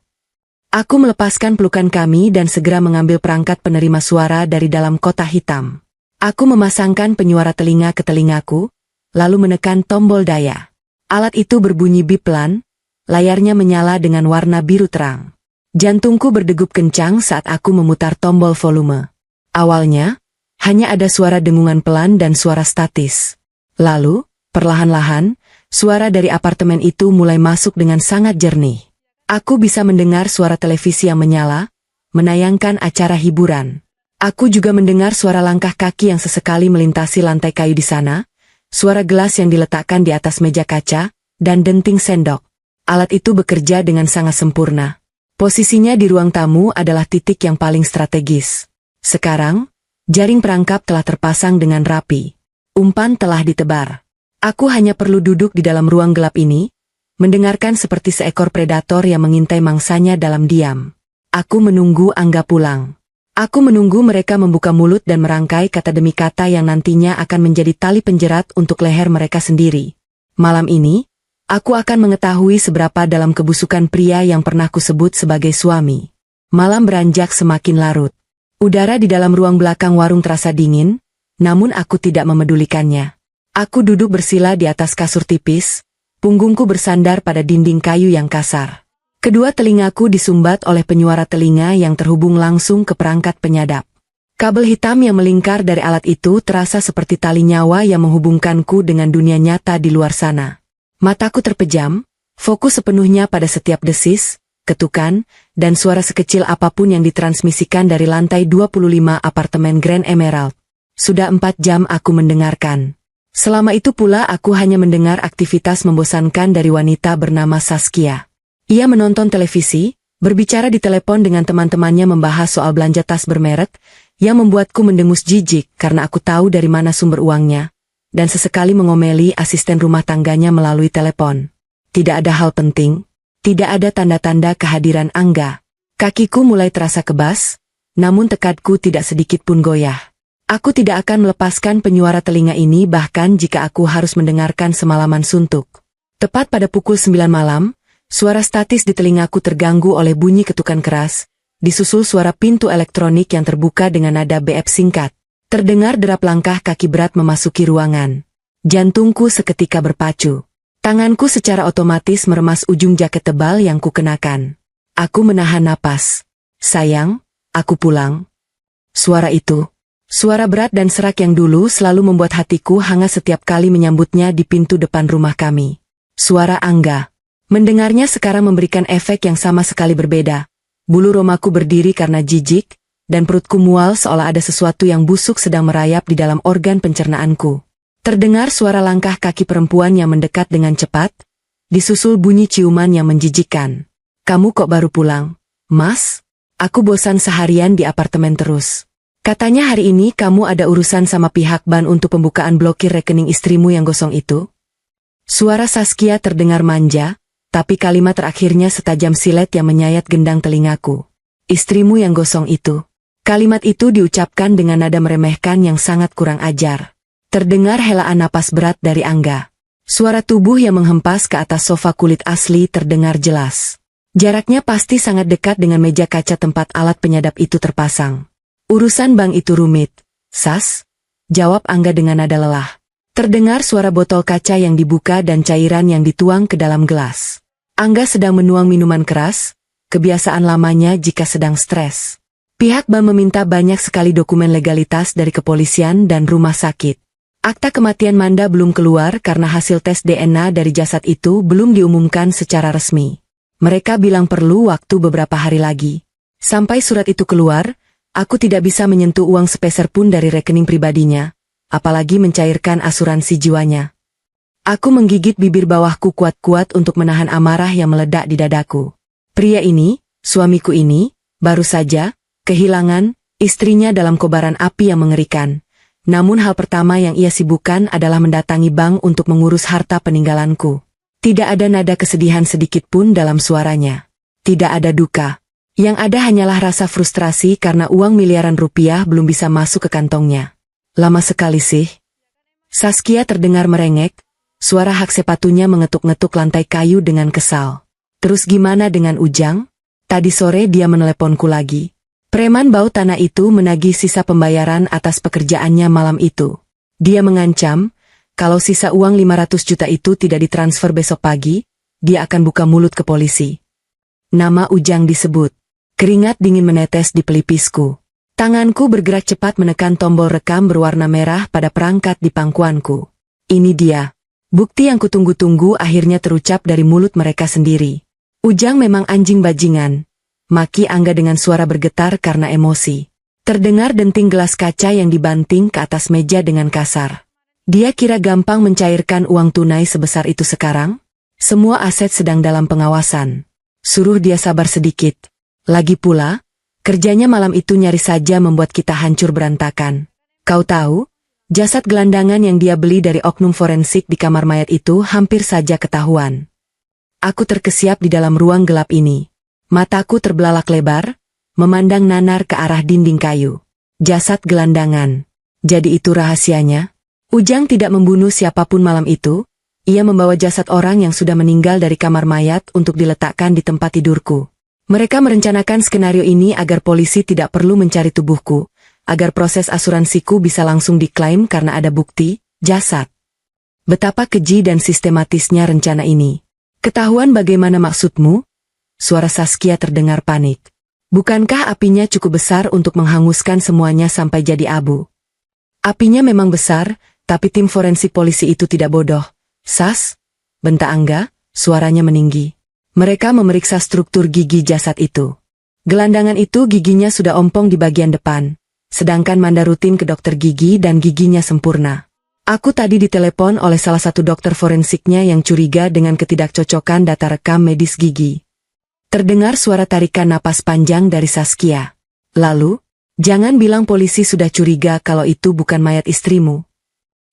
Aku melepaskan pelukan kami dan segera mengambil perangkat penerima suara dari dalam kotak hitam. Aku memasangkan penyuara telinga ke telingaku, lalu menekan tombol daya. Alat itu berbunyi bip pelan, layarnya menyala dengan warna biru terang. Jantungku berdegup kencang saat aku memutar tombol volume. Awalnya, hanya ada suara dengungan pelan dan suara statis. Lalu, perlahan-lahan, suara dari apartemen itu mulai masuk dengan sangat jernih. Aku bisa mendengar suara televisi yang menyala, menayangkan acara hiburan. Aku juga mendengar suara langkah kaki yang sesekali melintasi lantai kayu di sana, suara gelas yang diletakkan di atas meja kaca, dan denting sendok. Alat itu bekerja dengan sangat sempurna. Posisinya di ruang tamu adalah titik yang paling strategis. Sekarang, jaring perangkap telah terpasang dengan rapi. Umpan telah ditebar. Aku hanya perlu duduk di dalam ruang gelap ini, mendengarkan seperti seekor predator yang mengintai mangsanya dalam diam. Aku menunggu Angga pulang. Aku menunggu mereka membuka mulut dan merangkai kata demi kata yang nantinya akan menjadi tali penjerat untuk leher mereka sendiri. Malam ini, aku akan mengetahui seberapa dalam kebusukan pria yang pernah kusebut sebagai suami. Malam beranjak semakin larut. Udara di dalam ruang belakang warung terasa dingin, namun aku tidak memedulikannya. Aku duduk bersila di atas kasur tipis, punggungku bersandar pada dinding kayu yang kasar. Kedua telingaku disumbat oleh penyuara telinga yang terhubung langsung ke perangkat penyadap. Kabel hitam yang melingkar dari alat itu terasa seperti tali nyawa yang menghubungkanku dengan dunia nyata di luar sana. Mataku terpejam, fokus sepenuhnya pada setiap desis, ketukan, dan suara sekecil apapun yang ditransmisikan dari lantai 25 apartemen Grand Emerald. Sudah 4 jam aku mendengarkan. Selama itu pula aku hanya mendengar aktivitas membosankan dari wanita bernama Saskia. Ia menonton televisi, berbicara di telepon dengan teman-temannya membahas soal belanja tas bermerek, yang membuatku mendengus jijik karena aku tahu dari mana sumber uangnya, dan sesekali mengomeli asisten rumah tangganya melalui telepon. Tidak ada hal penting, tidak ada tanda-tanda kehadiran Angga. Kakiku mulai terasa kebas, namun tekadku tidak sedikit pun goyah. Aku tidak akan melepaskan penyuara telinga ini bahkan jika aku harus mendengarkan semalaman suntuk. Tepat pada pukul 9 malam, suara statis di telingaku terganggu oleh bunyi ketukan keras, disusul suara pintu elektronik yang terbuka dengan nada BF singkat. Terdengar derap langkah kaki berat memasuki ruangan. Jantungku seketika berpacu. Tanganku secara otomatis meremas ujung jaket tebal yang kukenakan. Aku menahan napas. Sayang, aku pulang. Suara itu, suara berat dan serak yang dulu selalu membuat hatiku hangat setiap kali menyambutnya di pintu depan rumah kami. Suara Angga. Mendengarnya sekarang memberikan efek yang sama sekali berbeda. Bulu romaku berdiri karena jijik, dan perutku mual seolah ada sesuatu yang busuk sedang merayap di dalam organ pencernaanku. Terdengar suara langkah kaki perempuan yang mendekat dengan cepat, disusul bunyi ciuman yang menjijikkan. Kamu kok baru pulang, Mas? Aku bosan seharian di apartemen terus. Katanya hari ini kamu ada urusan sama pihak bank untuk pembukaan blokir rekening istrimu yang gosong itu? Suara Saskia terdengar manja, tapi kalimat terakhirnya setajam silet yang menyayat gendang telingaku. Istrimu yang gosong itu. Kalimat itu diucapkan dengan nada meremehkan yang sangat kurang ajar. Terdengar helaan napas berat dari Angga. Suara tubuh yang menghempas ke atas sofa kulit asli terdengar jelas. Jaraknya pasti sangat dekat dengan meja kaca tempat alat penyadap itu terpasang. Urusan bank itu rumit, Sas, jawab Angga dengan nada lelah. Terdengar suara botol kaca yang dibuka dan cairan yang dituang ke dalam gelas. Angga sedang menuang minuman keras, kebiasaan lamanya jika sedang stres. Pihak bank meminta banyak sekali dokumen legalitas dari kepolisian dan rumah sakit. Akta kematian Manda belum keluar karena hasil tes DNA dari jasad itu belum diumumkan secara resmi. Mereka bilang perlu waktu beberapa hari lagi. Sampai surat itu keluar, aku tidak bisa menyentuh uang sepeser pun dari rekening pribadinya, apalagi mencairkan asuransi jiwanya. Aku menggigit bibir bawahku kuat-kuat untuk menahan amarah yang meledak di dadaku. Pria ini, suamiku ini, baru saja kehilangan istrinya dalam kobaran api yang mengerikan. Namun hal pertama yang ia sibukkan adalah mendatangi bank untuk mengurus harta peninggalanku. Tidak ada nada kesedihan sedikit pun dalam suaranya. Tidak ada duka. Yang ada hanyalah rasa frustrasi karena uang miliaran rupiah belum bisa masuk ke kantongnya. Lama sekali sih. Saskia terdengar merengek, suara hak sepatunya mengetuk-ngetuk lantai kayu dengan kesal. Terus gimana dengan Ujang? Tadi sore dia meneleponku lagi. Preman bau tanah itu menagih sisa pembayaran atas pekerjaannya malam itu. Dia mengancam, kalau sisa uang 500 juta itu tidak ditransfer besok pagi, dia akan buka mulut ke polisi. Nama Ujang disebut. Keringat dingin menetes di pelipisku. Tanganku bergerak cepat menekan tombol rekam berwarna merah pada perangkat di pangkuanku. Ini dia. Bukti yang kutunggu-tunggu akhirnya terucap dari mulut mereka sendiri. Ujang memang anjing bajingan. Maki Angga dengan suara bergetar karena emosi. Terdengar denting gelas kaca yang dibanting ke atas meja dengan kasar. Dia kira gampang mencairkan uang tunai sebesar itu sekarang? Semua aset sedang dalam pengawasan. Suruh dia sabar sedikit. Lagi pula, kerjanya malam itu nyaris saja membuat kita hancur berantakan. Kau tahu, jasad gelandangan yang dia beli dari oknum forensik di kamar mayat itu hampir saja ketahuan. Aku terkesiap di dalam ruang gelap ini. Mataku terbelalak lebar, memandang nanar ke arah dinding kayu. Jasad gelandangan. Jadi itu rahasianya? Ujang tidak membunuh siapapun malam itu. Ia membawa jasad orang yang sudah meninggal dari kamar mayat untuk diletakkan di tempat tidurku. Mereka merencanakan skenario ini agar polisi tidak perlu mencari tubuhku, agar proses asuransiku bisa langsung diklaim karena ada bukti, jasad. Betapa keji dan sistematisnya rencana ini. Ketahuan bagaimana maksudmu? Suara Saskia terdengar panik. Bukankah apinya cukup besar untuk menghanguskan semuanya sampai jadi abu? Apinya memang besar, tapi tim forensik polisi itu tidak bodoh. Sas? Bentak Angga, suaranya meninggi. Mereka memeriksa struktur gigi jasad itu. Gelandangan itu giginya sudah ompong di bagian depan, sedangkan Manda rutin ke dokter gigi dan giginya sempurna. Aku tadi ditelepon oleh salah satu dokter forensiknya yang curiga dengan ketidakcocokan data rekam medis gigi. Terdengar suara tarikan napas panjang dari Saskia. Lalu, jangan bilang polisi sudah curiga kalau itu bukan mayat istrimu.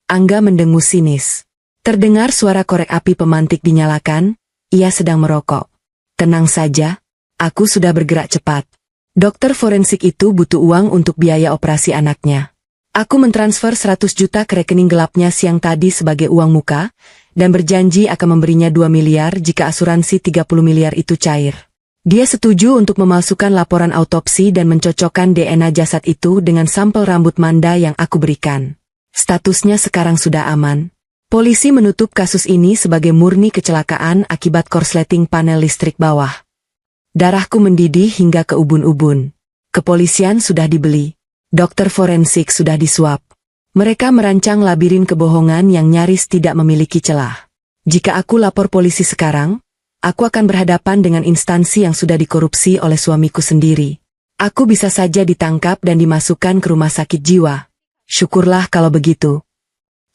Angga mendengus sinis. Terdengar suara korek api pemantik dinyalakan. Ia sedang merokok. Tenang saja, aku sudah bergerak cepat. Dokter forensik itu butuh uang untuk biaya operasi anaknya. Aku mentransfer 100 juta ke rekening gelapnya siang tadi sebagai uang muka, dan berjanji akan memberinya 2 miliar jika asuransi 30 miliar itu cair. Dia setuju untuk memalsukan laporan autopsi dan mencocokkan DNA jasad itu dengan sampel rambut Manda yang aku berikan. Statusnya sekarang sudah aman. Polisi menutup kasus ini sebagai murni kecelakaan akibat korsleting panel listrik bawah. Darahku mendidih hingga ke ubun-ubun. Kepolisian sudah dibeli. Dokter forensik sudah disuap. Mereka merancang labirin kebohongan yang nyaris tidak memiliki celah. Jika aku lapor polisi sekarang, aku akan berhadapan dengan instansi yang sudah dikorupsi oleh suamiku sendiri. Aku bisa saja ditangkap dan dimasukkan ke rumah sakit jiwa. Syukurlah kalau begitu.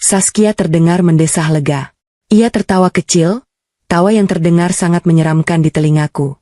Saskia terdengar mendesah lega. Ia tertawa kecil, tawa yang terdengar sangat menyeramkan di telingaku.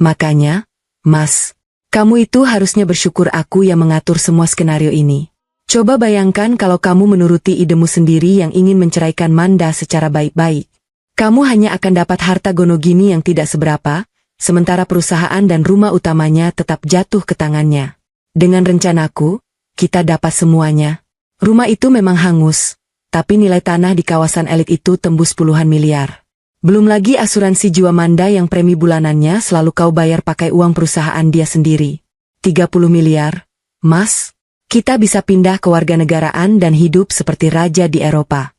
Makanya, Mas, kamu itu harusnya bersyukur aku yang mengatur semua skenario ini. Coba bayangkan kalau kamu menuruti idemu sendiri yang ingin menceraikan Manda secara baik-baik. Kamu hanya akan dapat harta gonogini yang tidak seberapa, sementara perusahaan dan rumah utamanya tetap jatuh ke tangannya. Dengan rencanaku, kita dapat semuanya. Rumah itu memang hangus. Tapi nilai tanah di kawasan elit itu tembus puluhan miliar. Belum lagi asuransi jiwa Manda yang premi bulanannya selalu kau bayar pakai uang perusahaan dia sendiri. 30 miliar, Mas, kita bisa pindah ke warganegaraan dan hidup seperti raja di Eropa.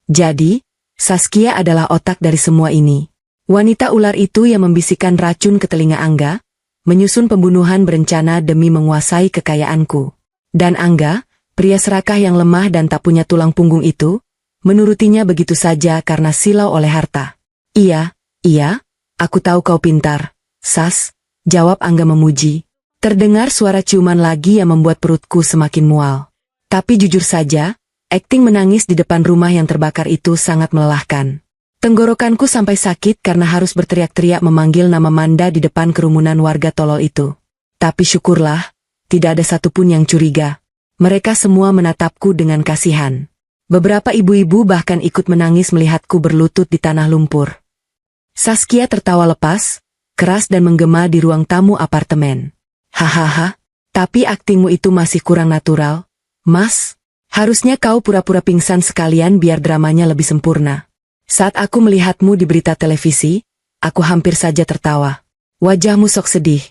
Jadi, Saskia adalah otak dari semua ini. Wanita ular itu yang membisikkan racun ke telinga Angga, menyusun pembunuhan berencana demi menguasai kekayaanku. Dan Angga, pria serakah yang lemah dan tak punya tulang punggung itu, menurutinya begitu saja karena silau oleh harta. Iya, aku tahu kau pintar, Sas, jawab Angga memuji. Terdengar suara ciuman lagi yang membuat perutku semakin mual. Tapi jujur saja, akting menangis di depan rumah yang terbakar itu sangat melelahkan. Tenggorokanku sampai sakit karena harus berteriak-teriak memanggil nama Manda di depan kerumunan warga tolol itu. Tapi syukurlah, tidak ada satupun yang curiga. Mereka semua menatapku dengan kasihan. Beberapa ibu-ibu bahkan ikut menangis melihatku berlutut di tanah lumpur. Saskia tertawa lepas, keras dan menggema di ruang tamu apartemen. Hahaha, tapi aktingmu itu masih kurang natural. Mas, harusnya kau pura-pura pingsan sekalian biar dramanya lebih sempurna. Saat aku melihatmu di berita televisi, aku hampir saja tertawa. Wajahmu sok sedih.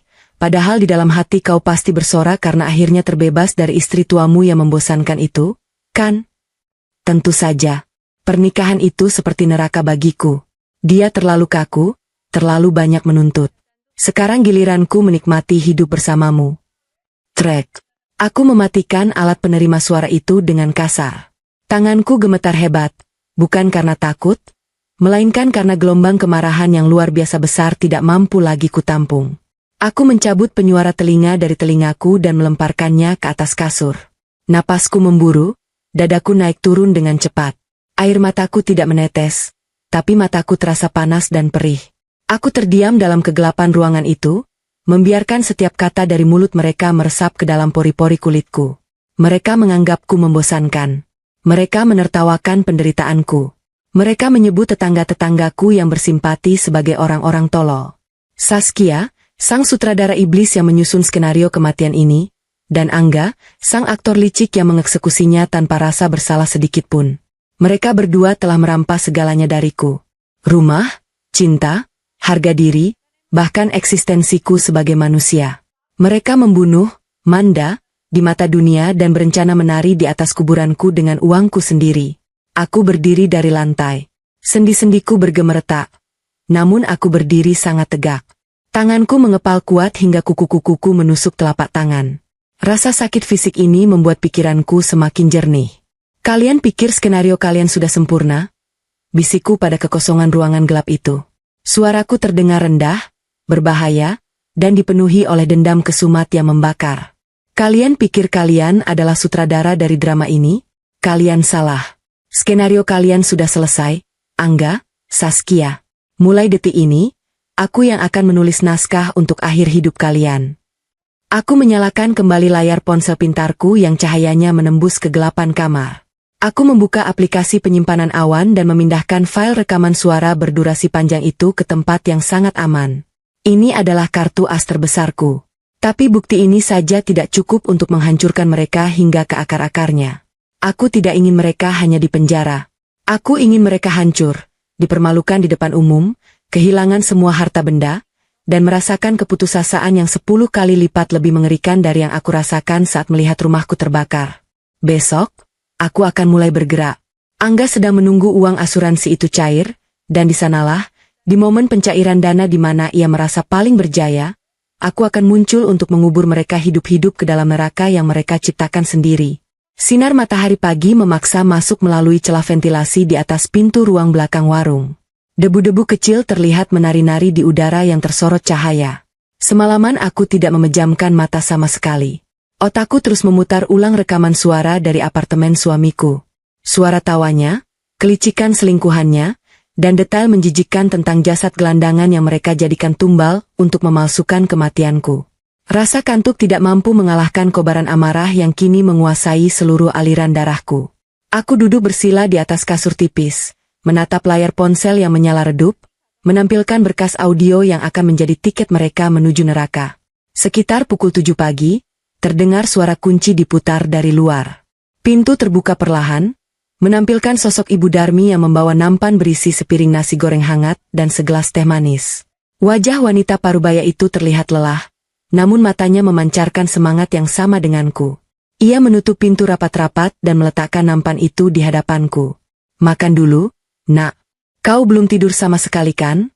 Padahal di dalam hati kau pasti bersorak karena akhirnya terbebas dari istri tuamu yang membosankan itu, kan? Tentu saja. Pernikahan itu seperti neraka bagiku. Dia terlalu kaku, terlalu banyak menuntut. Sekarang giliranku menikmati hidup bersamamu. Trek. Aku mematikan alat penerima suara itu dengan kasar. Tanganku gemetar hebat, bukan karena takut, melainkan karena gelombang kemarahan yang luar biasa besar tidak mampu lagi kutampung. Aku mencabut penyuara telinga dari telingaku dan melemparkannya ke atas kasur. Napasku memburu, dadaku naik turun dengan cepat. Air mataku tidak menetes, tapi mataku terasa panas dan perih. Aku terdiam dalam kegelapan ruangan itu, membiarkan setiap kata dari mulut mereka meresap ke dalam pori-pori kulitku. Mereka menganggapku membosankan. Mereka menertawakan penderitaanku. Mereka menyebut tetangga-tetanggaku yang bersimpati sebagai orang-orang tolol. Saskia, sang sutradara iblis yang menyusun skenario kematian ini, dan Angga, sang aktor licik yang mengeksekusinya tanpa rasa bersalah sedikit pun. Mereka berdua telah merampas segalanya dariku. Rumah, cinta, harga diri, bahkan eksistensiku sebagai manusia. Mereka membunuh, manda, di mata dunia dan berencana menari di atas kuburanku dengan uangku sendiri. Aku berdiri dari lantai. Sendi-sendiku bergemeretak. Namun aku berdiri sangat tegak. Tanganku mengepal kuat hingga kuku-kukuku menusuk telapak tangan. Rasa sakit fisik ini membuat pikiranku semakin jernih. Kalian pikir skenario kalian sudah sempurna? Bisikku pada kekosongan ruangan gelap itu. Suaraku terdengar rendah, berbahaya, dan dipenuhi oleh dendam kesumat yang membakar. Kalian pikir kalian adalah sutradara dari drama ini? Kalian salah. Skenario kalian sudah selesai, Angga, Saskia. Mulai detik ini, aku yang akan menulis naskah untuk akhir hidup kalian. Aku menyalakan kembali layar ponsel pintarku yang cahayanya menembus kegelapan kamar. Aku membuka aplikasi penyimpanan awan dan memindahkan file rekaman suara berdurasi panjang itu ke tempat yang sangat aman. Ini adalah kartu as terbesarku. Tapi bukti ini saja tidak cukup untuk menghancurkan mereka hingga ke akar-akarnya. Aku tidak ingin mereka hanya di penjara. Aku ingin mereka hancur, dipermalukan di depan umum, kehilangan semua harta benda, dan merasakan keputusasaan yang 10 kali lipat lebih mengerikan dari yang aku rasakan saat melihat rumahku terbakar. Besok, aku akan mulai bergerak. Angga sedang menunggu uang asuransi itu cair, dan di sanalah, di momen pencairan dana di mana ia merasa paling berjaya, aku akan muncul untuk mengubur mereka hidup-hidup ke dalam neraka yang mereka ciptakan sendiri. Sinar matahari pagi memaksa masuk melalui celah ventilasi di atas pintu ruang belakang warung. Debu-debu kecil terlihat menari-nari di udara yang tersorot cahaya. Semalaman aku tidak memejamkan mata sama sekali. Otakku terus memutar ulang rekaman suara dari apartemen suamiku. Suara tawanya, kelicikan selingkuhannya, dan detail menjijikkan tentang jasad gelandangan yang mereka jadikan tumbal untuk memalsukan kematianku. Rasa kantuk tidak mampu mengalahkan kobaran amarah yang kini menguasai seluruh aliran darahku. Aku duduk bersila di atas kasur tipis, menatap layar ponsel yang menyala redup, menampilkan berkas audio yang akan menjadi tiket mereka menuju neraka. Sekitar pukul 7 pagi, terdengar suara kunci diputar dari luar. Pintu terbuka perlahan, menampilkan sosok Ibu Darmi yang membawa nampan berisi sepiring nasi goreng hangat dan segelas teh manis. Wajah wanita parubaya itu terlihat lelah, namun matanya memancarkan semangat yang sama denganku. Ia menutup pintu rapat-rapat dan meletakkan nampan itu di hadapanku. "Makan dulu, Nak. Kau belum tidur sama sekali kan?"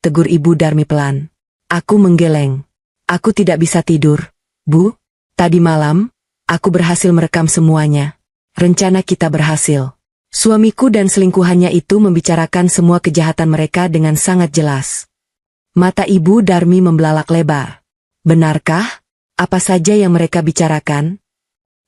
tegur Ibu Darmi pelan. Aku menggeleng. "Aku tidak bisa tidur, Bu. Tadi malam, aku berhasil merekam semuanya. Rencana kita berhasil." Suamiku dan selingkuhannya itu membicarakan semua kejahatan mereka dengan sangat jelas. Mata Ibu Darmi membelalak lebar. "Benarkah? Apa saja yang mereka bicarakan?"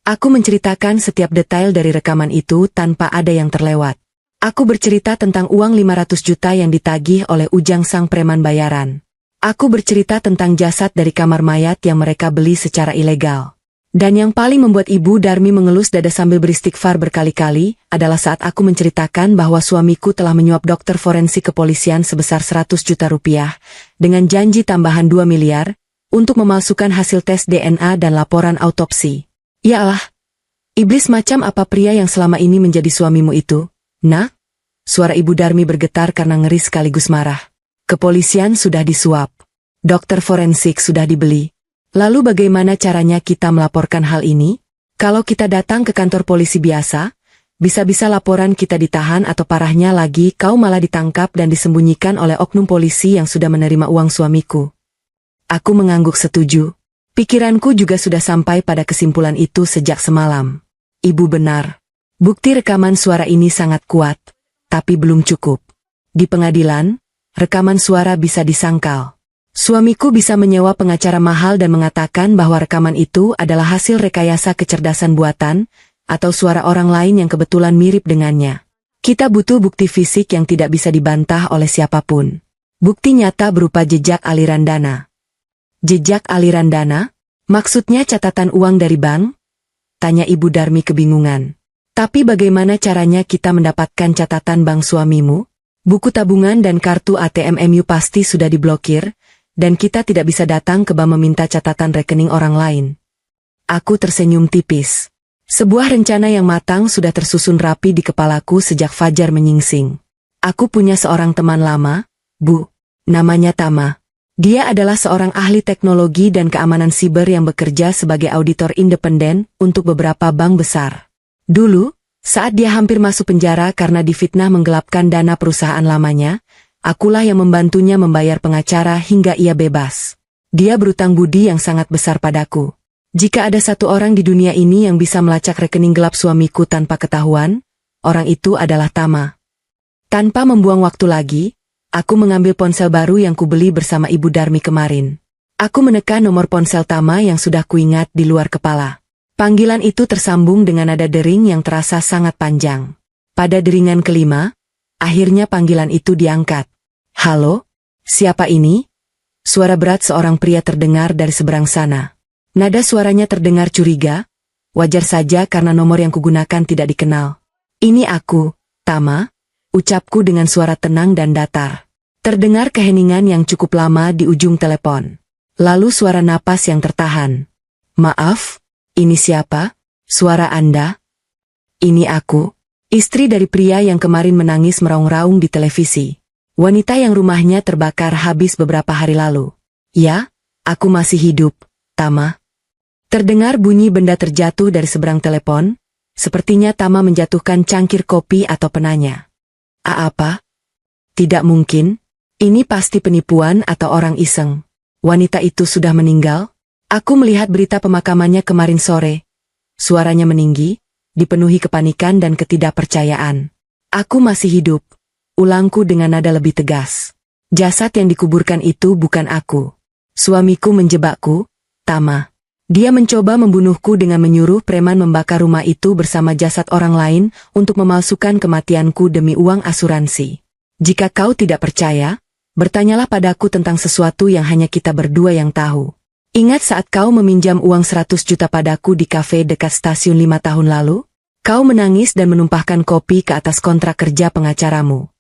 Aku menceritakan setiap detail dari rekaman itu tanpa ada yang terlewat. Aku bercerita tentang uang 500 juta yang ditagih oleh Ujang sang preman bayaran. Aku bercerita tentang jasad dari kamar mayat yang mereka beli secara ilegal. Dan yang paling membuat Ibu Darmi mengelus dada sambil beristighfar berkali-kali adalah saat aku menceritakan bahwa suamiku telah menyuap dokter forensik kepolisian sebesar 100 juta rupiah dengan janji tambahan 2 miliar untuk memalsukan hasil tes DNA dan laporan autopsi. Ya Allah, iblis macam apa pria yang selama ini menjadi suamimu itu, Nak? Suara Ibu Darmi bergetar karena ngeri sekaligus marah. Kepolisian sudah disuap. Dokter forensik sudah dibeli. Lalu bagaimana caranya kita melaporkan hal ini? Kalau kita datang ke kantor polisi biasa, bisa-bisa laporan kita ditahan atau parahnya lagi kau malah ditangkap dan disembunyikan oleh oknum polisi yang sudah menerima uang suamiku. Aku mengangguk setuju. Pikiranku juga sudah sampai pada kesimpulan itu sejak semalam. Ibu benar. Bukti rekaman suara ini sangat kuat, tapi belum cukup. Di pengadilan, rekaman suara bisa disangkal. Suamiku bisa menyewa pengacara mahal dan mengatakan bahwa rekaman itu adalah hasil rekayasa kecerdasan buatan, atau suara orang lain yang kebetulan mirip dengannya. Kita butuh bukti fisik yang tidak bisa dibantah oleh siapapun. Bukti nyata berupa jejak aliran dana. Jejak aliran dana? Maksudnya catatan uang dari bank? Tanya Ibu Darmi kebingungan. Tapi bagaimana caranya kita mendapatkan catatan bank suamimu? Buku tabungan dan kartu ATM MU pasti sudah diblokir, dan kita tidak bisa datang ke bank meminta catatan rekening orang lain. Aku tersenyum tipis. Sebuah rencana yang matang sudah tersusun rapi di kepalaku sejak fajar menyingsing. Aku punya seorang teman lama, Bu. Namanya Tama. Dia adalah seorang ahli teknologi dan keamanan siber yang bekerja sebagai auditor independen untuk beberapa bank besar. Dulu, saat dia hampir masuk penjara karena difitnah menggelapkan dana perusahaan lamanya, akulah yang membantunya membayar pengacara hingga ia bebas. Dia berutang budi yang sangat besar padaku. Jika ada satu orang di dunia ini yang bisa melacak rekening gelap suamiku tanpa ketahuan, orang itu adalah Tama. Tanpa membuang waktu lagi, aku mengambil ponsel baru yang kubeli bersama Ibu Darmi kemarin. Aku menekan nomor ponsel Tama yang sudah kuingat di luar kepala. Panggilan itu tersambung dengan nada dering yang terasa sangat panjang. Pada deringan kelima, akhirnya panggilan itu diangkat. Halo? Siapa ini? Suara berat seorang pria terdengar dari seberang sana. Nada suaranya terdengar curiga, wajar saja karena nomor yang kugunakan tidak dikenal. Ini aku, Tama, ucapku dengan suara tenang dan datar. Terdengar keheningan yang cukup lama di ujung telepon. Lalu suara napas yang tertahan. Maaf? Ini siapa? Suara Anda? Ini aku, istri dari pria yang kemarin menangis meraung-raung di televisi. Wanita yang rumahnya terbakar habis beberapa hari lalu. Ya, aku masih hidup, Tama. Terdengar bunyi benda terjatuh dari seberang telepon, sepertinya Tama menjatuhkan cangkir kopi atau penanya. Apa? Tidak mungkin, ini pasti penipuan atau orang iseng. Wanita itu sudah meninggal? Aku melihat berita pemakamannya kemarin sore. Suaranya meninggi, dipenuhi kepanikan dan ketidakpercayaan. Aku masih hidup, ulangku dengan nada lebih tegas. Jasad yang dikuburkan itu bukan aku. Suamiku menjebakku, Tama. Dia mencoba membunuhku dengan menyuruh preman membakar rumah itu bersama jasad orang lain untuk memalsukan kematianku demi uang asuransi. Jika kau tidak percaya, bertanyalah padaku tentang sesuatu yang hanya kita berdua yang tahu. Ingat saat kau meminjam uang 100 juta padaku di kafe dekat stasiun 5 tahun lalu? Kau menangis dan menumpahkan kopi ke atas kontrak kerja pengacaramu.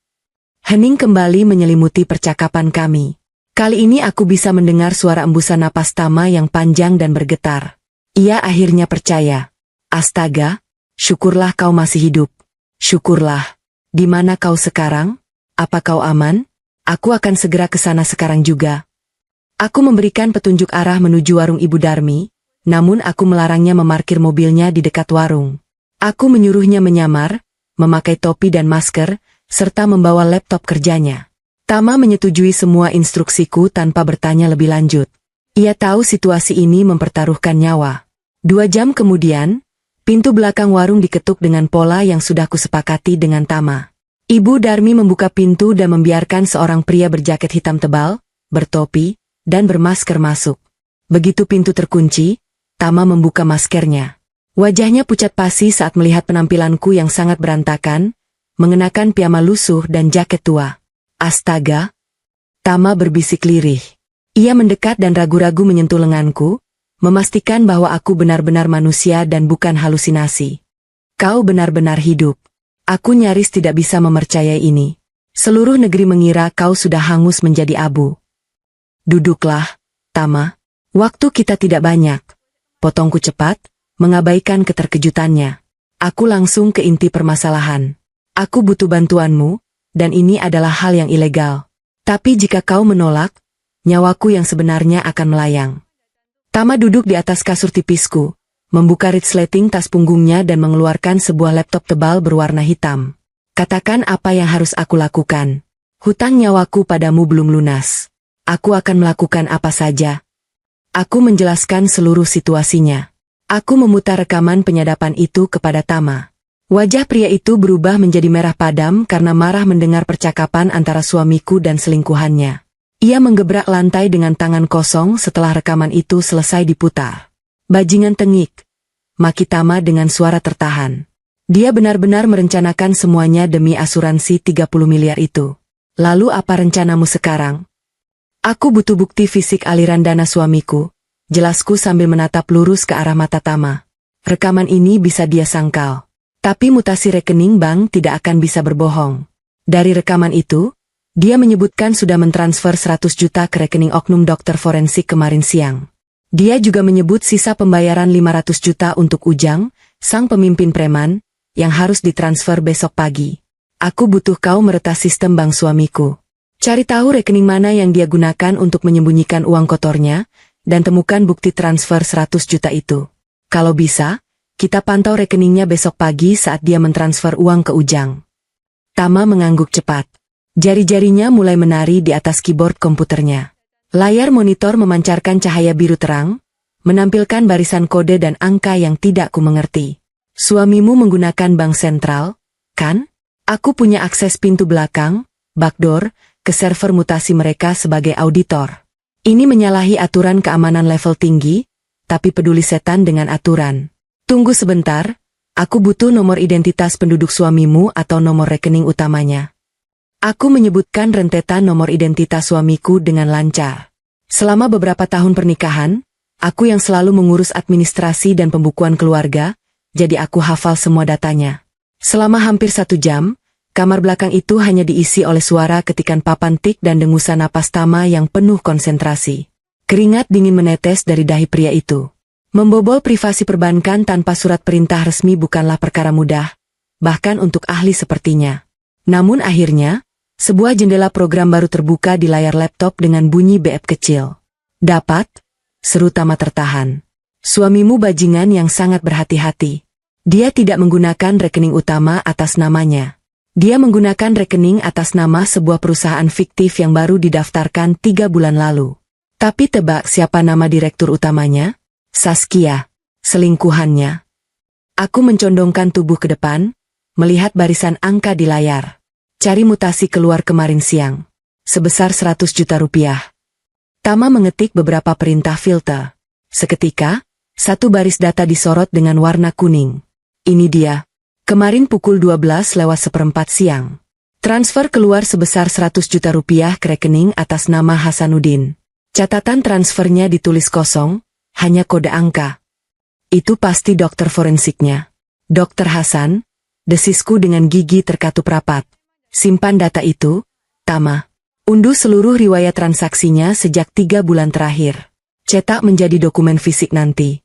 Hening kembali menyelimuti percakapan kami. Kali ini aku bisa mendengar suara embusan napas Tama yang panjang dan bergetar. Ia akhirnya percaya. Astaga, syukurlah kau masih hidup. Syukurlah. Di mana kau sekarang? Apa kau aman? Aku akan segera ke sana sekarang juga. Aku memberikan petunjuk arah menuju warung Ibu Darmi, namun aku melarangnya memarkir mobilnya di dekat warung. Aku menyuruhnya menyamar, memakai topi dan masker, serta membawa laptop kerjanya. Tama menyetujui semua instruksiku tanpa bertanya lebih lanjut. Ia tahu situasi ini mempertaruhkan nyawa. 2 jam kemudian, pintu belakang warung diketuk dengan pola yang sudah kusepakati dengan Tama. Ibu Darmi membuka pintu dan membiarkan seorang pria berjaket hitam tebal, bertopi, dan bermasker masuk. Begitu pintu terkunci, Tama membuka maskernya. Wajahnya pucat pasi saat melihat penampilanku yang sangat berantakan, mengenakan piyama lusuh dan jaket tua. Astaga! Tama berbisik lirih. Ia mendekat dan ragu-ragu menyentuh lenganku, memastikan bahwa aku benar-benar manusia dan bukan halusinasi. Kau benar-benar hidup. Aku nyaris tidak bisa mempercayai ini. Seluruh negeri mengira kau sudah hangus menjadi abu. Duduklah, Tama. Waktu kita tidak banyak. Potongku cepat, mengabaikan keterkejutannya. Aku langsung ke inti permasalahan. Aku butuh bantuanmu, dan ini adalah hal yang ilegal. Tapi jika kau menolak, nyawaku yang sebenarnya akan melayang. Tama duduk di atas kasur tipisku, membuka resleting tas punggungnya dan mengeluarkan sebuah laptop tebal berwarna hitam. Katakan apa yang harus aku lakukan. Hutang nyawaku padamu belum lunas. Aku akan melakukan apa saja. Aku menjelaskan seluruh situasinya. Aku memutar rekaman penyadapan itu kepada Tama. Wajah pria itu berubah menjadi merah padam karena marah mendengar percakapan antara suamiku dan selingkuhannya. Ia menggebrak lantai dengan tangan kosong setelah rekaman itu selesai diputar. Bajingan tengik, maki Tama dengan suara tertahan. Dia benar-benar merencanakan semuanya demi asuransi 30 miliar itu. Lalu apa rencanamu sekarang? Aku butuh bukti fisik aliran dana suamiku, jelasku sambil menatap lurus ke arah mata Tama. Rekaman ini bisa dia sangkal. Tapi mutasi rekening bank tidak akan bisa berbohong. Dari rekaman itu, dia menyebutkan sudah mentransfer 100 juta ke rekening oknum dokter forensik kemarin siang. Dia juga menyebut sisa pembayaran 500 juta untuk Ujang, sang pemimpin preman, yang harus ditransfer besok pagi. Aku butuh kau meretas sistem bank suamiku. Cari tahu rekening mana yang dia gunakan untuk menyembunyikan uang kotornya, dan temukan bukti transfer 100 juta itu. Kalau bisa, kita pantau rekeningnya besok pagi saat dia mentransfer uang ke Ujang. Tama mengangguk cepat. Jari-jarinya mulai menari di atas keyboard komputernya. Layar monitor memancarkan cahaya biru terang, menampilkan barisan kode dan angka yang tidak ku mengerti. Suamimu menggunakan bank sentral, kan? Aku punya akses pintu belakang, backdoor, ke server mutasi mereka sebagai auditor. Ini menyalahi aturan keamanan level tinggi, tapi peduli setan dengan aturan. Tunggu sebentar, aku butuh nomor identitas penduduk suamimu atau nomor rekening utamanya. Aku menyebutkan rentetan nomor identitas suamiku dengan lancar. Selama beberapa tahun pernikahan, aku yang selalu mengurus administrasi dan pembukuan keluarga, jadi aku hafal semua datanya. Selama hampir 1 jam, kamar belakang itu hanya diisi oleh suara ketikan papan tik dan dengusan napas Tama yang penuh konsentrasi. Keringat dingin menetes dari dahi pria itu. Membobol privasi perbankan tanpa surat perintah resmi bukanlah perkara mudah, bahkan untuk ahli sepertinya. Namun akhirnya, sebuah jendela program baru terbuka di layar laptop dengan bunyi beep kecil. Dapat? Seru Tama tertahan. Suamimu bajingan yang sangat berhati-hati. Dia tidak menggunakan rekening utama atas namanya. Dia menggunakan rekening atas nama sebuah perusahaan fiktif yang baru didaftarkan 3 bulan lalu. Tapi tebak siapa nama direktur utamanya? Saskia, selingkuhannya. Aku mencondongkan tubuh ke depan, melihat barisan angka di layar. Cari mutasi keluar kemarin siang. Sebesar 100 juta rupiah. Tama mengetik beberapa perintah filter. Seketika, satu baris data disorot dengan warna kuning. Ini dia. Kemarin pukul 12:04 siang. Transfer keluar sebesar 100 juta rupiah ke rekening atas nama Hasanuddin. Catatan transfernya ditulis kosong, hanya kode angka. Itu pasti dokter forensiknya. Dokter Hasan, desisku dengan gigi terkatup rapat. Simpan data itu, Tama. Unduh seluruh riwayat transaksinya sejak 3 bulan terakhir. Cetak menjadi dokumen fisik nanti.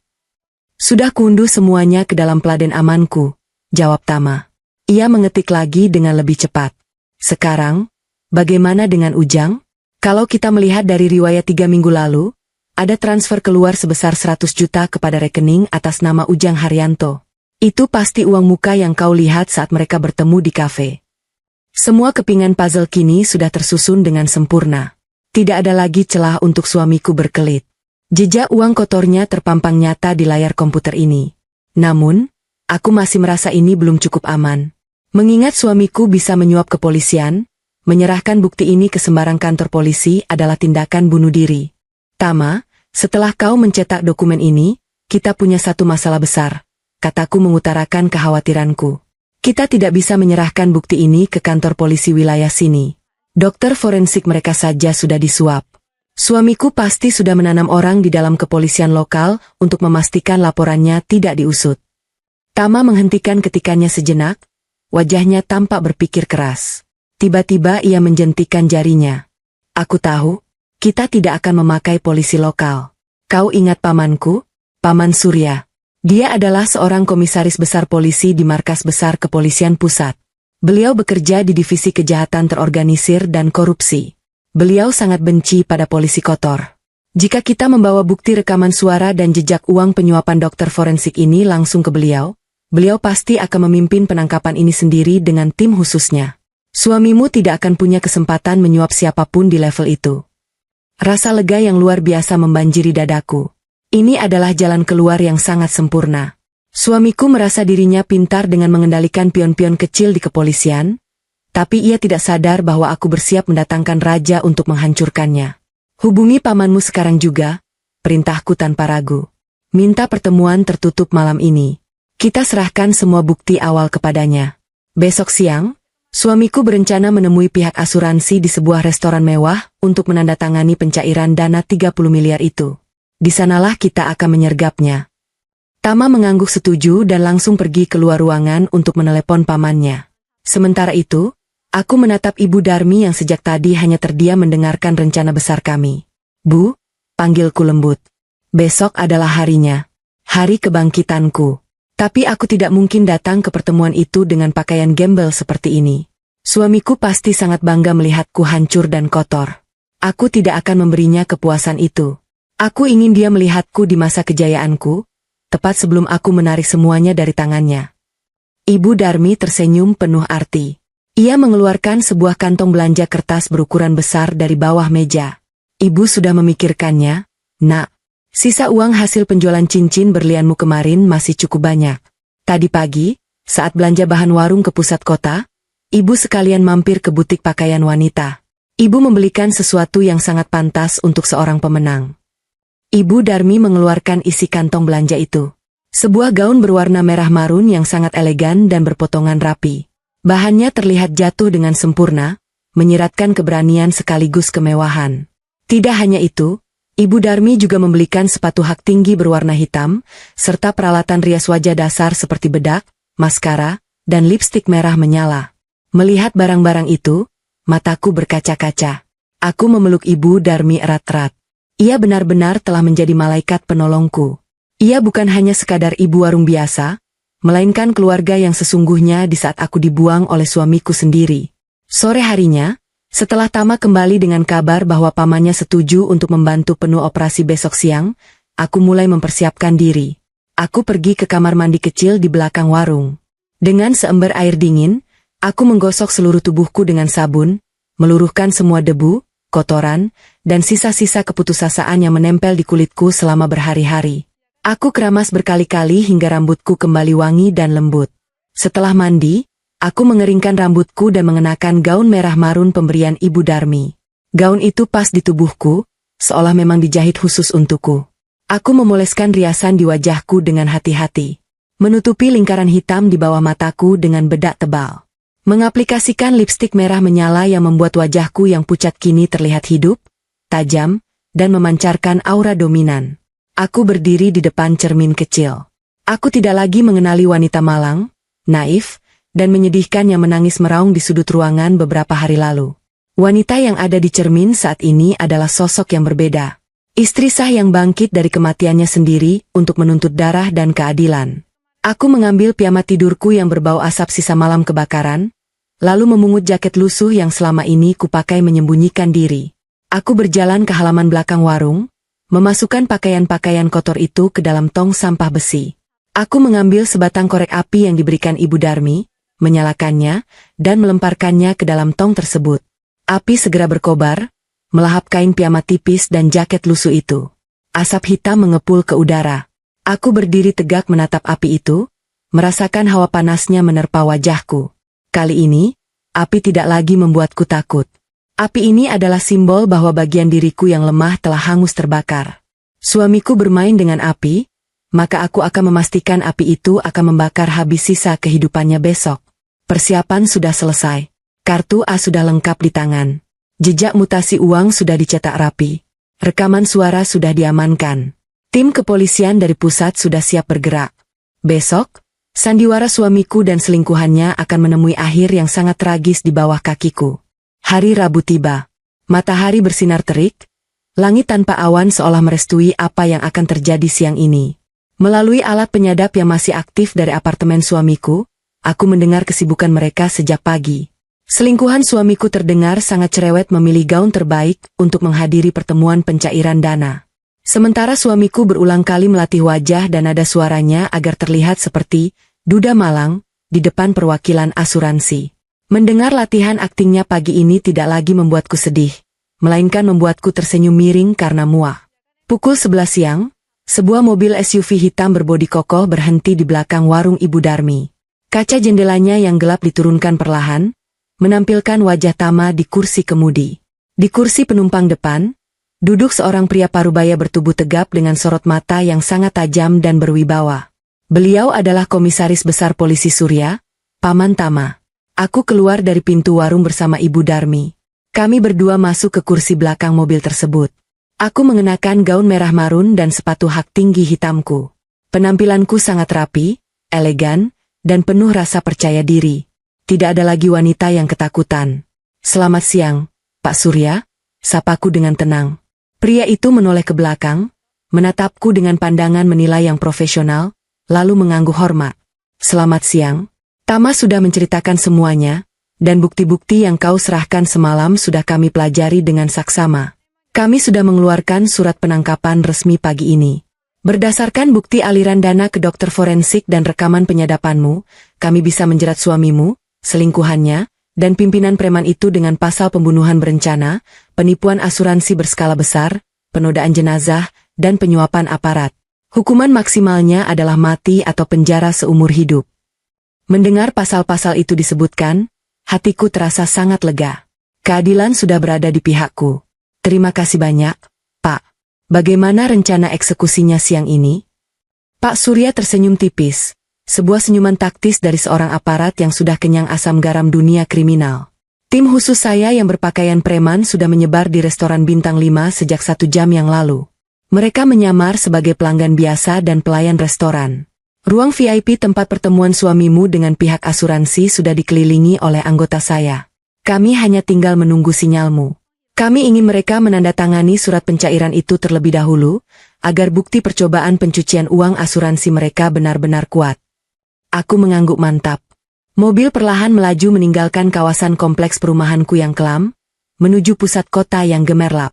Sudah kuunduh semuanya ke dalam peladen amanku, jawab Tama. Ia mengetik lagi dengan lebih cepat. Sekarang, bagaimana dengan Ujang? Kalau kita melihat dari riwayat 3 minggu lalu, ada transfer keluar sebesar 100 juta kepada rekening atas nama Ujang Haryanto. Itu pasti uang muka yang kau lihat saat mereka bertemu di kafe. Semua kepingan puzzle kini sudah tersusun dengan sempurna. Tidak ada lagi celah untuk suamiku berkelit. Jejak uang kotornya terpampang nyata di layar komputer ini. Namun, aku masih merasa ini belum cukup aman. Mengingat suamiku bisa menyuap kepolisian, menyerahkan bukti ini ke sembarang kantor polisi adalah tindakan bunuh diri. Tama, setelah kau mencetak dokumen ini, kita punya satu masalah besar, kataku mengutarakan kekhawatiranku. Kita tidak bisa menyerahkan bukti ini ke kantor polisi wilayah sini. Dokter forensik mereka saja sudah disuap. Suamiku pasti sudah menanam orang di dalam kepolisian lokal untuk memastikan laporannya tidak diusut. Tama menghentikan ketikannya sejenak, wajahnya tampak berpikir keras. Tiba-tiba ia menjentikan jarinya. Aku tahu, kita tidak akan memakai polisi lokal. Kau ingat pamanku? Paman Surya. Dia adalah seorang komisaris besar polisi di markas besar kepolisian pusat. Beliau bekerja di divisi kejahatan terorganisir dan korupsi. Beliau sangat benci pada polisi kotor. Jika kita membawa bukti rekaman suara dan jejak uang penyuapan dokter forensik ini langsung ke beliau, beliau pasti akan memimpin penangkapan ini sendiri dengan tim khususnya. Suamimu tidak akan punya kesempatan menyuap siapapun di level itu. Rasa lega yang luar biasa membanjiri dadaku. Ini adalah jalan keluar yang sangat sempurna. Suamiku merasa dirinya pintar dengan mengendalikan pion-pion kecil di kepolisian, tapi ia tidak sadar bahwa aku bersiap mendatangkan raja untuk menghancurkannya. Hubungi pamanmu sekarang juga, perintahku tanpa ragu. Minta pertemuan tertutup malam ini. Kita serahkan semua bukti awal kepadanya. Besok siang, Suamiku berencana menemui pihak asuransi di sebuah restoran mewah untuk menandatangani pencairan dana 30 miliar itu. Di sanalah kita akan menyergapnya. Tama mengangguk setuju dan langsung pergi keluar ruangan untuk menelepon pamannya. Sementara itu, aku menatap Ibu Darmi yang sejak tadi hanya terdiam mendengarkan rencana besar kami. Bu, panggilku lembut. Besok adalah harinya. Hari kebangkitanku. Tapi aku tidak mungkin datang ke pertemuan itu dengan pakaian gembel seperti ini. Suamiku pasti sangat bangga melihatku hancur dan kotor. Aku tidak akan memberinya kepuasan itu. Aku ingin dia melihatku di masa kejayaanku, tepat sebelum aku menarik semuanya dari tangannya. Ibu Darmi tersenyum penuh arti. Ia mengeluarkan sebuah kantong belanja kertas berukuran besar dari bawah meja. Ibu sudah memikirkannya, Nak. Sisa uang hasil penjualan cincin berlianmu kemarin masih cukup banyak. Tadi pagi, saat belanja bahan warung ke pusat kota, ibu sekalian mampir ke butik pakaian wanita. Ibu membelikan sesuatu yang sangat pantas untuk seorang pemenang. Ibu Darmi mengeluarkan isi kantong belanja itu. Sebuah gaun berwarna merah marun yang sangat elegan dan berpotongan rapi. Bahannya terlihat jatuh dengan sempurna, menyiratkan keberanian sekaligus kemewahan. Tidak hanya itu, Ibu Darmi juga membelikan sepatu hak tinggi berwarna hitam, serta peralatan rias wajah dasar seperti bedak, maskara, dan lipstik merah menyala. Melihat barang-barang itu, mataku berkaca-kaca. Aku memeluk Ibu Darmi erat-erat. Ia benar-benar telah menjadi malaikat penolongku. Ia bukan hanya sekadar ibu warung biasa, melainkan keluarga yang sesungguhnya di saat aku dibuang oleh suamiku sendiri. Sore harinya, setelah Tama kembali dengan kabar bahwa pamannya setuju untuk membantu penuh operasi besok siang, aku mulai mempersiapkan diri. Aku pergi ke kamar mandi kecil di belakang warung. Dengan seember air dingin, aku menggosok seluruh tubuhku dengan sabun, meluruhkan semua debu, kotoran, dan sisa-sisa keputusasaan yang menempel di kulitku selama berhari-hari. Aku keramas berkali-kali hingga rambutku kembali wangi dan lembut. Setelah mandi, aku mengeringkan rambutku dan mengenakan gaun merah marun pemberian Ibu Darmi. Gaun itu pas di tubuhku, seolah memang dijahit khusus untukku. Aku memoleskan riasan di wajahku dengan hati-hati. Menutupi lingkaran hitam di bawah mataku dengan bedak tebal. Mengaplikasikan lipstik merah menyala yang membuat wajahku yang pucat kini terlihat hidup, tajam, dan memancarkan aura dominan. Aku berdiri di depan cermin kecil. Aku tidak lagi mengenali wanita malang, naif, dan menyedihkan yang menangis meraung di sudut ruangan beberapa hari lalu. Wanita yang ada di cermin saat ini adalah sosok yang berbeda. Istri sah yang bangkit dari kematiannya sendiri untuk menuntut darah dan keadilan. Aku mengambil piyama tidurku yang berbau asap sisa malam kebakaran, lalu memungut jaket lusuh yang selama ini kupakai menyembunyikan diri. Aku berjalan ke halaman belakang warung, memasukkan pakaian-pakaian kotor itu ke dalam tong sampah besi. Aku mengambil sebatang korek api yang diberikan Ibu Darmi, menyalakannya, dan melemparkannya ke dalam tong tersebut. Api segera berkobar, melahap kain piyama tipis dan jaket lusuh itu. Asap hitam mengepul ke udara. Aku berdiri tegak menatap api itu, merasakan hawa panasnya menerpa wajahku. Kali ini, api tidak lagi membuatku takut. Api ini adalah simbol bahwa bagian diriku yang lemah telah hangus terbakar. Suamiku bermain dengan api, maka aku akan memastikan api itu akan membakar habis sisa kehidupannya besok. Persiapan sudah selesai. Kartu A sudah lengkap di tangan. Jejak mutasi uang sudah dicetak rapi. Rekaman suara sudah diamankan. Tim kepolisian dari pusat sudah siap bergerak. Besok, sandiwara suamiku dan selingkuhannya akan menemui akhir yang sangat tragis di bawah kakiku. Hari Rabu tiba. Matahari bersinar terik. Langit tanpa awan seolah merestui apa yang akan terjadi siang ini. Melalui alat penyadap yang masih aktif dari apartemen suamiku, aku mendengar kesibukan mereka sejak pagi. Selingkuhan suamiku terdengar sangat cerewet memilih gaun terbaik untuk menghadiri pertemuan pencairan dana. Sementara suamiku berulang kali melatih wajah dan nada suaranya agar terlihat seperti duda malang di depan perwakilan asuransi. Mendengar latihan aktingnya pagi ini tidak lagi membuatku sedih, melainkan membuatku tersenyum miring karena muak. Pukul 11 siang, sebuah mobil SUV hitam berbodi kokoh berhenti di belakang warung Ibu Darmi. Kaca jendelanya yang gelap diturunkan perlahan, menampilkan wajah Tama di kursi kemudi. Di kursi penumpang depan, duduk seorang pria parubaya bertubuh tegap dengan sorot mata yang sangat tajam dan berwibawa. Beliau adalah Komisaris Besar Polisi Surya, Paman Tama. Aku keluar dari pintu warung bersama Ibu Darmi. Kami berdua masuk ke kursi belakang mobil tersebut. Aku mengenakan gaun merah marun dan sepatu hak tinggi hitamku. Penampilanku sangat rapi, elegan, dan penuh rasa percaya diri. Tidak ada lagi wanita yang ketakutan. "Selamat siang, Pak Surya," sapaku dengan tenang. Pria itu menoleh ke belakang, menatapku dengan pandangan menilai yang profesional, lalu mengangguk hormat. "Selamat siang. Tama sudah menceritakan semuanya, dan bukti-bukti yang kau serahkan semalam sudah kami pelajari dengan saksama. Kami sudah mengeluarkan surat penangkapan resmi pagi ini. Berdasarkan bukti aliran dana ke dokter forensik dan rekaman penyadapanmu, kami bisa menjerat suamimu, selingkuhannya, dan pimpinan preman itu dengan pasal pembunuhan berencana, penipuan asuransi berskala besar, penodaan jenazah, dan penyuapan aparat. Hukuman maksimalnya adalah mati atau penjara seumur hidup." Mendengar pasal-pasal itu disebutkan, hatiku terasa sangat lega. Keadilan sudah berada di pihakku. "Terima kasih banyak, Pak. Bagaimana rencana eksekusinya siang ini?" Pak Surya tersenyum tipis, sebuah senyuman taktis dari seorang aparat yang sudah kenyang asam garam dunia kriminal. "Tim khusus saya yang berpakaian preman sudah menyebar di restoran Bintang 5 sejak 1 jam yang lalu. Mereka menyamar sebagai pelanggan biasa dan pelayan restoran. Ruang VIP tempat pertemuan suamimu dengan pihak asuransi sudah dikelilingi oleh anggota saya. Kami hanya tinggal menunggu sinyalmu. Kami ingin mereka menandatangani surat pencairan itu terlebih dahulu, agar bukti percobaan pencucian uang asuransi mereka benar-benar kuat." Aku mengangguk mantap. Mobil perlahan melaju meninggalkan kawasan kompleks perumahanku yang kelam, menuju pusat kota yang gemerlap.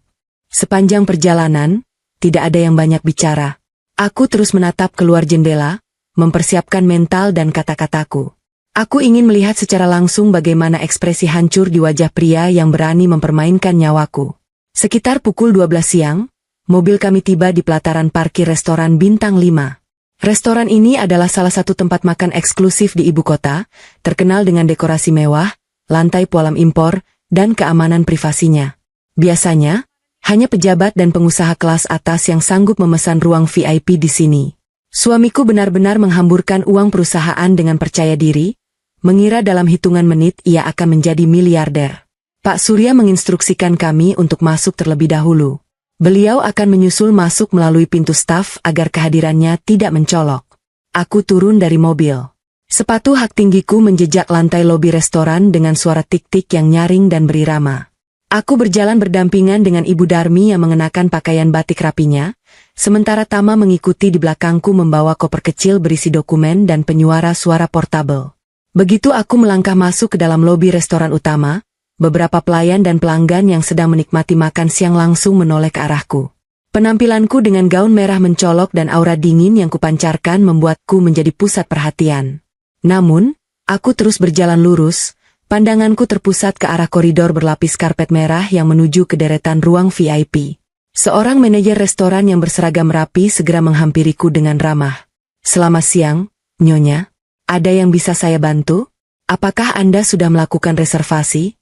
Sepanjang perjalanan, tidak ada yang banyak bicara. Aku terus menatap keluar jendela, mempersiapkan mental dan kata-kataku. Aku ingin melihat secara langsung bagaimana ekspresi hancur di wajah pria yang berani mempermainkan nyawaku. Sekitar pukul 12 siang, mobil kami tiba di pelataran parkir restoran Bintang 5. Restoran ini adalah salah satu tempat makan eksklusif di ibu kota, terkenal dengan dekorasi mewah, lantai pualam impor, dan keamanan privasinya. Biasanya, hanya pejabat dan pengusaha kelas atas yang sanggup memesan ruang VIP di sini. Suamiku benar-benar menghamburkan uang perusahaan dengan percaya diri, mengira dalam hitungan menit ia akan menjadi miliarder. Pak Surya menginstruksikan kami untuk masuk terlebih dahulu. Beliau akan menyusul masuk melalui pintu staf agar kehadirannya tidak mencolok. Aku turun dari mobil. Sepatu hak tinggiku menjejak lantai lobi restoran dengan suara tik-tik yang nyaring dan berirama. Aku berjalan berdampingan dengan Ibu Darmi yang mengenakan pakaian batik rapinya, sementara Tama mengikuti di belakangku membawa koper kecil berisi dokumen dan penyuara suara portabel. Begitu aku melangkah masuk ke dalam lobi restoran utama, beberapa pelayan dan pelanggan yang sedang menikmati makan siang langsung menoleh ke arahku. Penampilanku dengan gaun merah mencolok dan aura dingin yang kupancarkan membuatku menjadi pusat perhatian. Namun, aku terus berjalan lurus, pandanganku terpusat ke arah koridor berlapis karpet merah yang menuju ke deretan ruang VIP. Seorang manajer restoran yang berseragam rapi segera menghampiriku dengan ramah. "Selamat siang, Nyonya. Ada yang bisa saya bantu? Apakah Anda sudah melakukan reservasi?"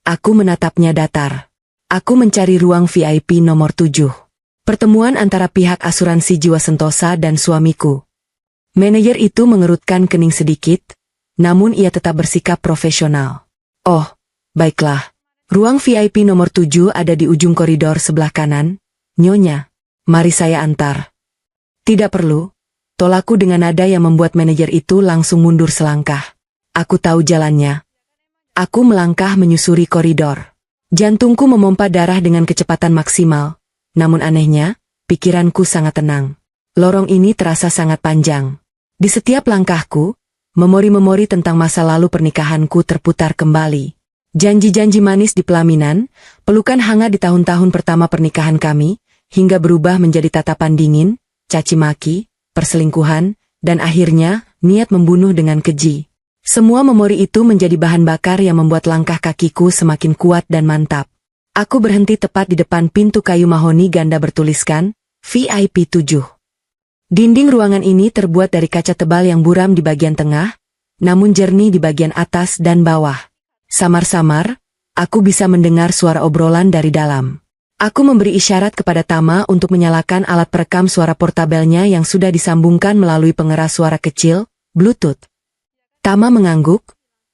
Aku menatapnya datar. "Aku mencari ruang VIP nomor 7. Pertemuan antara pihak asuransi Jiwa Sentosa dan suamiku." Manajer itu mengerutkan kening sedikit, namun ia tetap bersikap profesional. "Oh, baiklah. Ruang VIP nomor 7 ada di ujung koridor sebelah kanan, Nyonya. Mari saya antar." "Tidak perlu," tolakku dengan nada yang membuat manajer itu langsung mundur selangkah. "Aku tahu jalannya." Aku melangkah menyusuri koridor. Jantungku memompa darah dengan kecepatan maksimal, namun anehnya, pikiranku sangat tenang. Lorong ini terasa sangat panjang. Di setiap langkahku, memori-memori tentang masa lalu pernikahanku terputar kembali. Janji-janji manis di pelaminan, pelukan hangat di tahun-tahun pertama pernikahan kami, hingga berubah menjadi tatapan dingin, caci maki, perselingkuhan, dan akhirnya, niat membunuh dengan keji. Semua memori itu menjadi bahan bakar yang membuat langkah kakiku semakin kuat dan mantap. Aku berhenti tepat di depan pintu kayu mahoni ganda bertuliskan, VIP 7. Dinding ruangan ini terbuat dari kaca tebal yang buram di bagian tengah, namun jernih di bagian atas dan bawah. Samar-samar, aku bisa mendengar suara obrolan dari dalam. Aku memberi isyarat kepada Tama untuk menyalakan alat perekam suara portabelnya yang sudah disambungkan melalui pengeras suara kecil, Bluetooth. Tama mengangguk,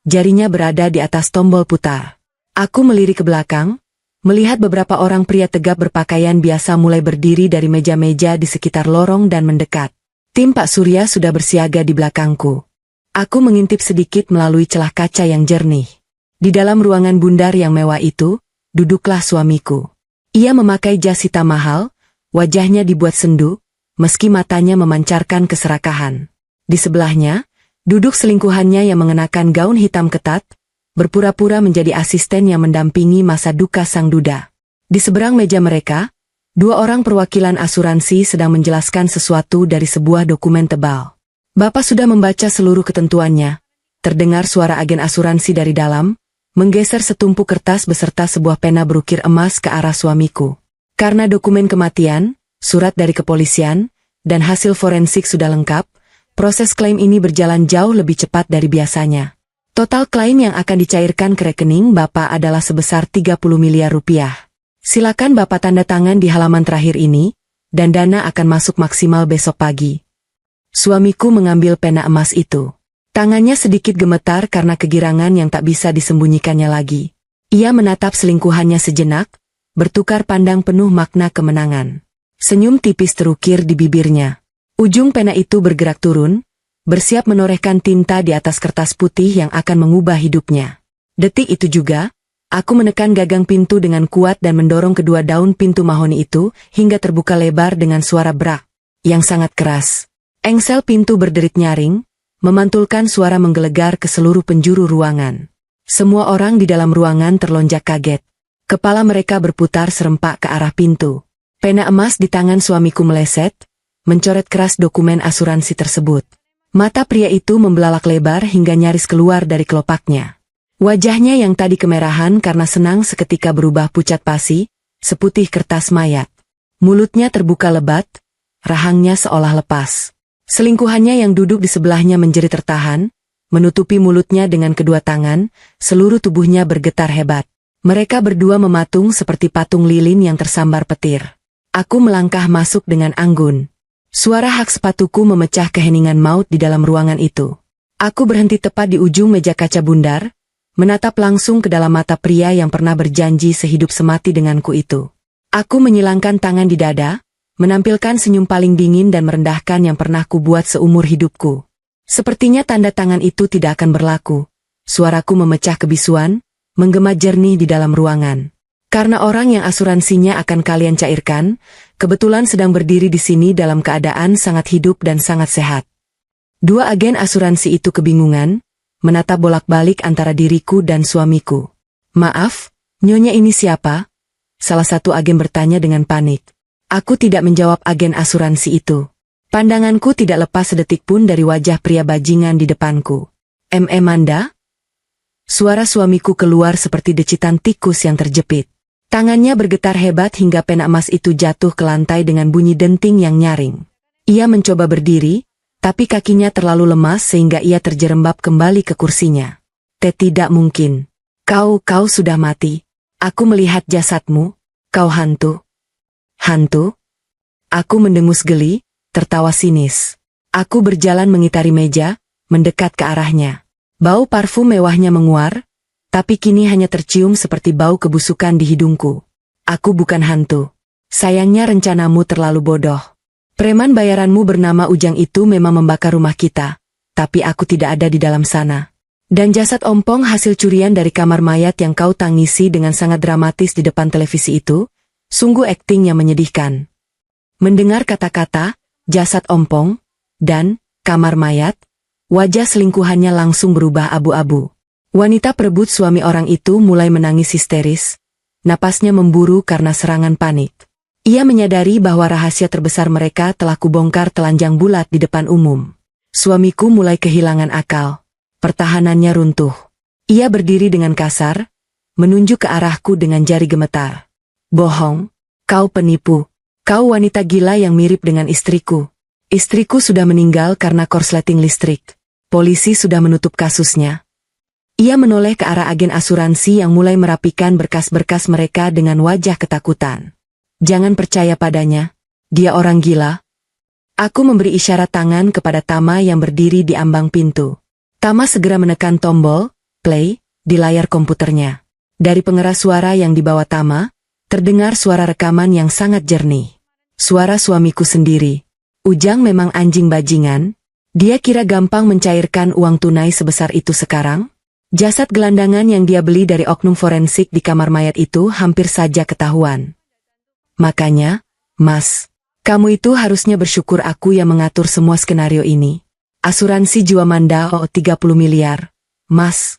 Jarinya berada di atas tombol putar. Aku melirik ke belakang, melihat beberapa orang pria tegap berpakaian biasa mulai berdiri dari meja-meja di sekitar lorong dan mendekat. Tim Pak Surya sudah bersiaga di belakangku. Aku mengintip sedikit melalui celah kaca yang jernih. Di dalam ruangan bundar yang mewah itu, duduklah suamiku. Ia memakai jas hitam mahal, wajahnya dibuat sendu, meski matanya memancarkan keserakahan. Di sebelahnya, duduk selingkuhannya yang mengenakan gaun hitam ketat, berpura-pura menjadi asisten yang mendampingi masa duka sang duda. Di seberang meja mereka, dua orang perwakilan asuransi sedang menjelaskan sesuatu dari sebuah dokumen tebal. Bapak sudah membaca seluruh ketentuannya. Terdengar suara agen asuransi dari dalam, menggeser setumpuk kertas beserta sebuah pena berukir emas ke arah suamiku. Karena dokumen kematian, surat dari kepolisian, dan hasil forensik sudah lengkap, proses klaim ini berjalan jauh lebih cepat dari biasanya. Total klaim yang akan dicairkan ke rekening Bapak adalah sebesar 30 miliar rupiah. Silakan Bapak tanda tangan di halaman terakhir ini, dan dana akan masuk maksimal besok pagi. Suamiku mengambil pena emas itu. Tangannya sedikit gemetar karena kegirangan yang tak bisa disembunyikannya lagi. Ia menatap selingkuhannya sejenak, bertukar pandang penuh makna kemenangan. Senyum tipis terukir di bibirnya. Ujung pena itu bergerak turun, bersiap menorehkan tinta di atas kertas putih yang akan mengubah hidupnya. Detik itu juga, aku menekan gagang pintu dengan kuat dan mendorong kedua daun pintu mahoni itu hingga terbuka lebar dengan suara brak yang sangat keras. Engsel pintu berderit nyaring, memantulkan suara menggelegar ke seluruh penjuru ruangan. Semua orang di dalam ruangan terlonjak kaget. Kepala mereka berputar serempak ke arah pintu. Pena emas di tangan suamiku meleset, mencoret keras dokumen asuransi tersebut. Mata pria itu membelalak lebar hingga nyaris keluar dari kelopaknya. Wajahnya yang tadi kemerahan karena senang seketika berubah pucat pasi, seputih kertas mayat. Mulutnya terbuka lebat, rahangnya seolah lepas. Selingkuhannya yang duduk di sebelahnya menjerit tertahan, menutupi mulutnya dengan kedua tangan, seluruh tubuhnya bergetar hebat. Mereka berdua mematung seperti patung lilin yang tersambar petir. Aku melangkah masuk dengan anggun. Suara hak sepatuku memecah keheningan maut di dalam ruangan itu. Aku berhenti tepat di ujung meja kaca bundar, menatap langsung ke dalam mata pria yang pernah berjanji sehidup semati denganku itu. Aku menyilangkan tangan di dada, menampilkan senyum paling dingin dan merendahkan yang pernah kubuat seumur hidupku. Sepertinya tanda tangan itu tidak akan berlaku. Suaraku memecah kebisuan, menggema jernih di dalam ruangan. Karena orang yang asuransinya akan kalian cairkan, kebetulan sedang berdiri di sini dalam keadaan sangat hidup dan sangat sehat. Dua agen asuransi itu kebingungan, menatap bolak-balik antara diriku dan suamiku. Maaf, nyonya ini siapa? Salah satu agen bertanya dengan panik. Aku tidak menjawab agen asuransi itu. Pandanganku tidak lepas sedetik pun dari wajah pria bajingan di depanku. Manda? Suara suamiku keluar seperti decitan tikus yang terjepit. Tangannya bergetar hebat hingga pena emas itu jatuh ke lantai dengan bunyi denting yang nyaring. Ia mencoba berdiri, tapi kakinya terlalu lemas sehingga ia terjerembab kembali ke kursinya. Tidak mungkin. Kau sudah mati. Aku melihat jasadmu. Kau hantu. Hantu? Aku mendengus geli, tertawa sinis. Aku berjalan mengitari meja, mendekat ke arahnya. Bau parfum mewahnya menguar, tapi kini hanya tercium seperti bau kebusukan di hidungku. Aku bukan hantu. Sayangnya rencanamu terlalu bodoh. Preman bayaranmu bernama Ujang itu memang membakar rumah kita, tapi aku tidak ada di dalam sana. Dan jasad ompong hasil curian dari kamar mayat yang kau tangisi dengan sangat dramatis di depan televisi itu, sungguh akting yang menyedihkan. Mendengar kata-kata, jasad ompong, dan kamar mayat, wajah selingkuhannya langsung berubah abu-abu. Wanita perebut suami orang itu mulai menangis histeris, napasnya memburu karena serangan panik. Ia menyadari bahwa rahasia terbesar mereka telah kubongkar telanjang bulat di depan umum. Suamiku mulai kehilangan akal. Pertahanannya runtuh. Ia berdiri dengan kasar, menunjuk ke arahku dengan jari gemetar. Bohong, kau penipu, kau wanita gila yang mirip dengan istriku. Istriku sudah meninggal karena korsleting listrik. Polisi sudah menutup kasusnya. Ia menoleh ke arah agen asuransi yang mulai merapikan berkas-berkas mereka dengan wajah ketakutan. Jangan percaya padanya, dia orang gila. Aku memberi isyarat tangan kepada Tama yang berdiri di ambang pintu. Tama segera menekan tombol, play di layar komputernya. Dari pengeras suara yang dibawa Tama, terdengar suara rekaman yang sangat jernih. Suara suamiku sendiri. Ujang memang anjing bajingan. Dia kira gampang mencairkan uang tunai sebesar itu sekarang? Jasad gelandangan yang dia beli dari oknum forensik di kamar mayat itu hampir saja ketahuan. Makanya, Mas, kamu itu harusnya bersyukur aku yang mengatur semua skenario ini. Asuransi jiwa Manda 30 miliar, Mas.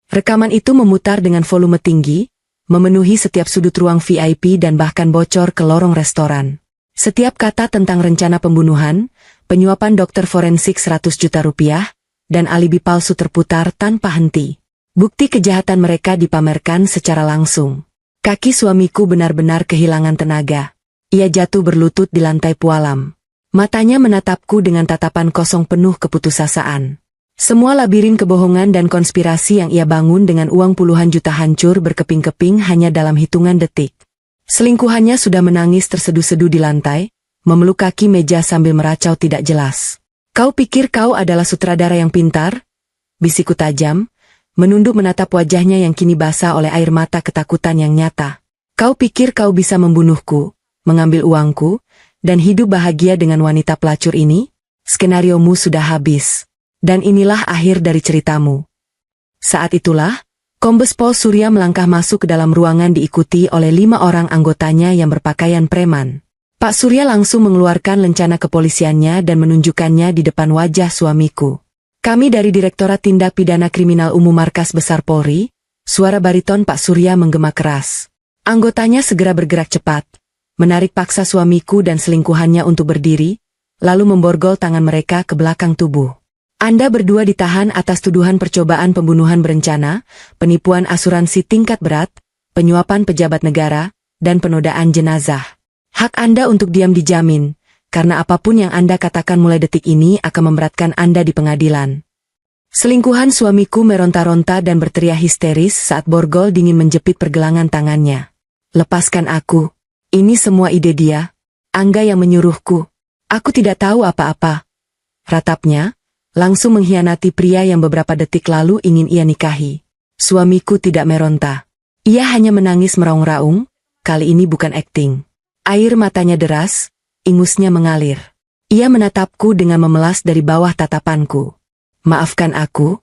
Rekaman itu memutar dengan volume tinggi, memenuhi setiap sudut ruang VIP dan bahkan bocor ke lorong restoran. Setiap kata tentang rencana pembunuhan, penyuapan dokter forensik 100 juta rupiah, dan alibi palsu terputar tanpa henti. Bukti kejahatan mereka dipamerkan secara langsung. Kaki suamiku benar-benar kehilangan tenaga. Ia jatuh berlutut di lantai pualam. Matanya menatapku dengan tatapan kosong penuh keputusasaan. Semua labirin kebohongan dan konspirasi yang ia bangun dengan uang puluhan juta hancur berkeping-keping hanya dalam hitungan detik. Selingkuhannya sudah menangis terseduh-seduh di lantai, memeluk kaki meja sambil meracau tidak jelas. Kau pikir kau adalah sutradara yang pintar? Bisikku tajam, menunduk menatap wajahnya yang kini basah oleh air mata ketakutan yang nyata. Kau pikir kau bisa membunuhku, mengambil uangku, dan hidup bahagia dengan wanita pelacur ini? Skenariomu sudah habis. Dan inilah akhir dari ceritamu. Saat itulah, Kombes Pol Surya melangkah masuk ke dalam ruangan diikuti oleh 5 orang anggotanya yang berpakaian preman. Pak Surya langsung mengeluarkan lencana kepolisiannya dan menunjukkannya di depan wajah suamiku. Kami dari Direktorat Tindak Pidana Kriminal Umum Markas Besar Polri, suara bariton Pak Surya menggema keras. Anggotanya segera bergerak cepat, menarik paksa suamiku dan selingkuhannya untuk berdiri, lalu memborgol tangan mereka ke belakang tubuh. Anda berdua ditahan atas tuduhan percobaan pembunuhan berencana, penipuan asuransi tingkat berat, penyuapan pejabat negara, dan penodaan jenazah. Hak Anda untuk diam dijamin, karena apapun yang Anda katakan mulai detik ini akan memberatkan Anda di pengadilan. Selingkuhan suamiku meronta-ronta dan berteriak histeris saat borgol dingin menjepit pergelangan tangannya. Lepaskan aku. Ini semua ide dia. Angga yang menyuruhku. Aku tidak tahu apa-apa. Ratapnya, langsung mengkhianati pria yang beberapa detik lalu ingin ia nikahi. Suamiku tidak meronta. Ia hanya menangis meraung-raung, kali ini bukan akting. Air matanya deras, ingusnya mengalir. Ia menatapku dengan memelas dari bawah tatapanku. Maafkan aku,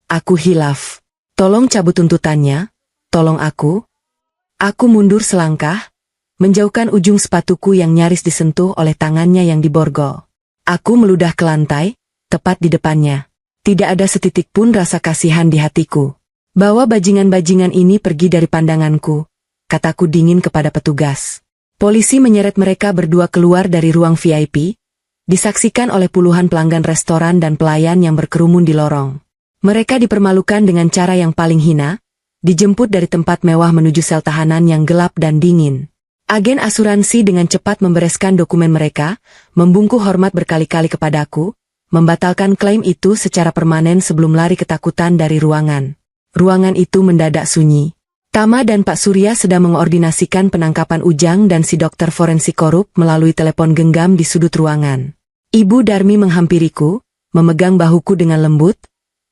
aku hilaf. Tolong cabut tuntutannya, tolong aku. Aku mundur selangkah, menjauhkan ujung sepatuku yang nyaris disentuh oleh tangannya yang diborgol. Aku meludah ke lantai, tepat di depannya. Tidak ada setitik pun rasa kasihan di hatiku. Bawa bajingan-bajingan ini pergi dari pandanganku, kataku dingin kepada petugas. Polisi menyeret mereka berdua keluar dari ruang VIP, disaksikan oleh puluhan pelanggan restoran dan pelayan yang berkerumun di lorong. Mereka dipermalukan dengan cara yang paling hina, dijemput dari tempat mewah menuju sel tahanan yang gelap dan dingin. Agen asuransi dengan cepat membereskan dokumen mereka, membungkuk hormat berkali-kali kepadaku, membatalkan klaim itu secara permanen sebelum lari ketakutan dari ruangan. Ruangan itu mendadak sunyi. Tama dan Pak Surya sedang mengordinasikan penangkapan Ujang dan si dokter forensik korup melalui telepon genggam di sudut ruangan. Ibu Darmi menghampiriku, memegang bahuku dengan lembut,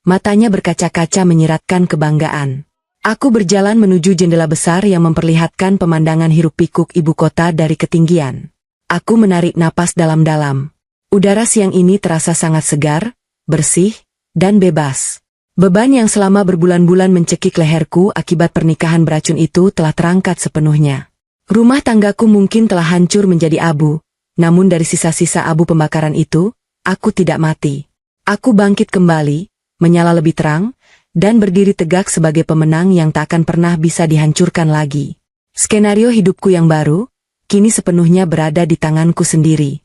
matanya berkaca-kaca menyiratkan kebanggaan. Aku berjalan menuju jendela besar yang memperlihatkan pemandangan hiruk-pikuk ibu kota dari ketinggian. Aku menarik napas dalam-dalam. Udara siang ini terasa sangat segar, bersih, dan bebas. Beban yang selama berbulan-bulan mencekik leherku akibat pernikahan beracun itu telah terangkat sepenuhnya. Rumah tanggaku mungkin telah hancur menjadi abu, namun dari sisa-sisa abu pembakaran itu, aku tidak mati. Aku bangkit kembali, menyala lebih terang, dan berdiri tegak sebagai pemenang yang tak akan pernah bisa dihancurkan lagi. Skenario hidupku yang baru, kini sepenuhnya berada di tanganku sendiri.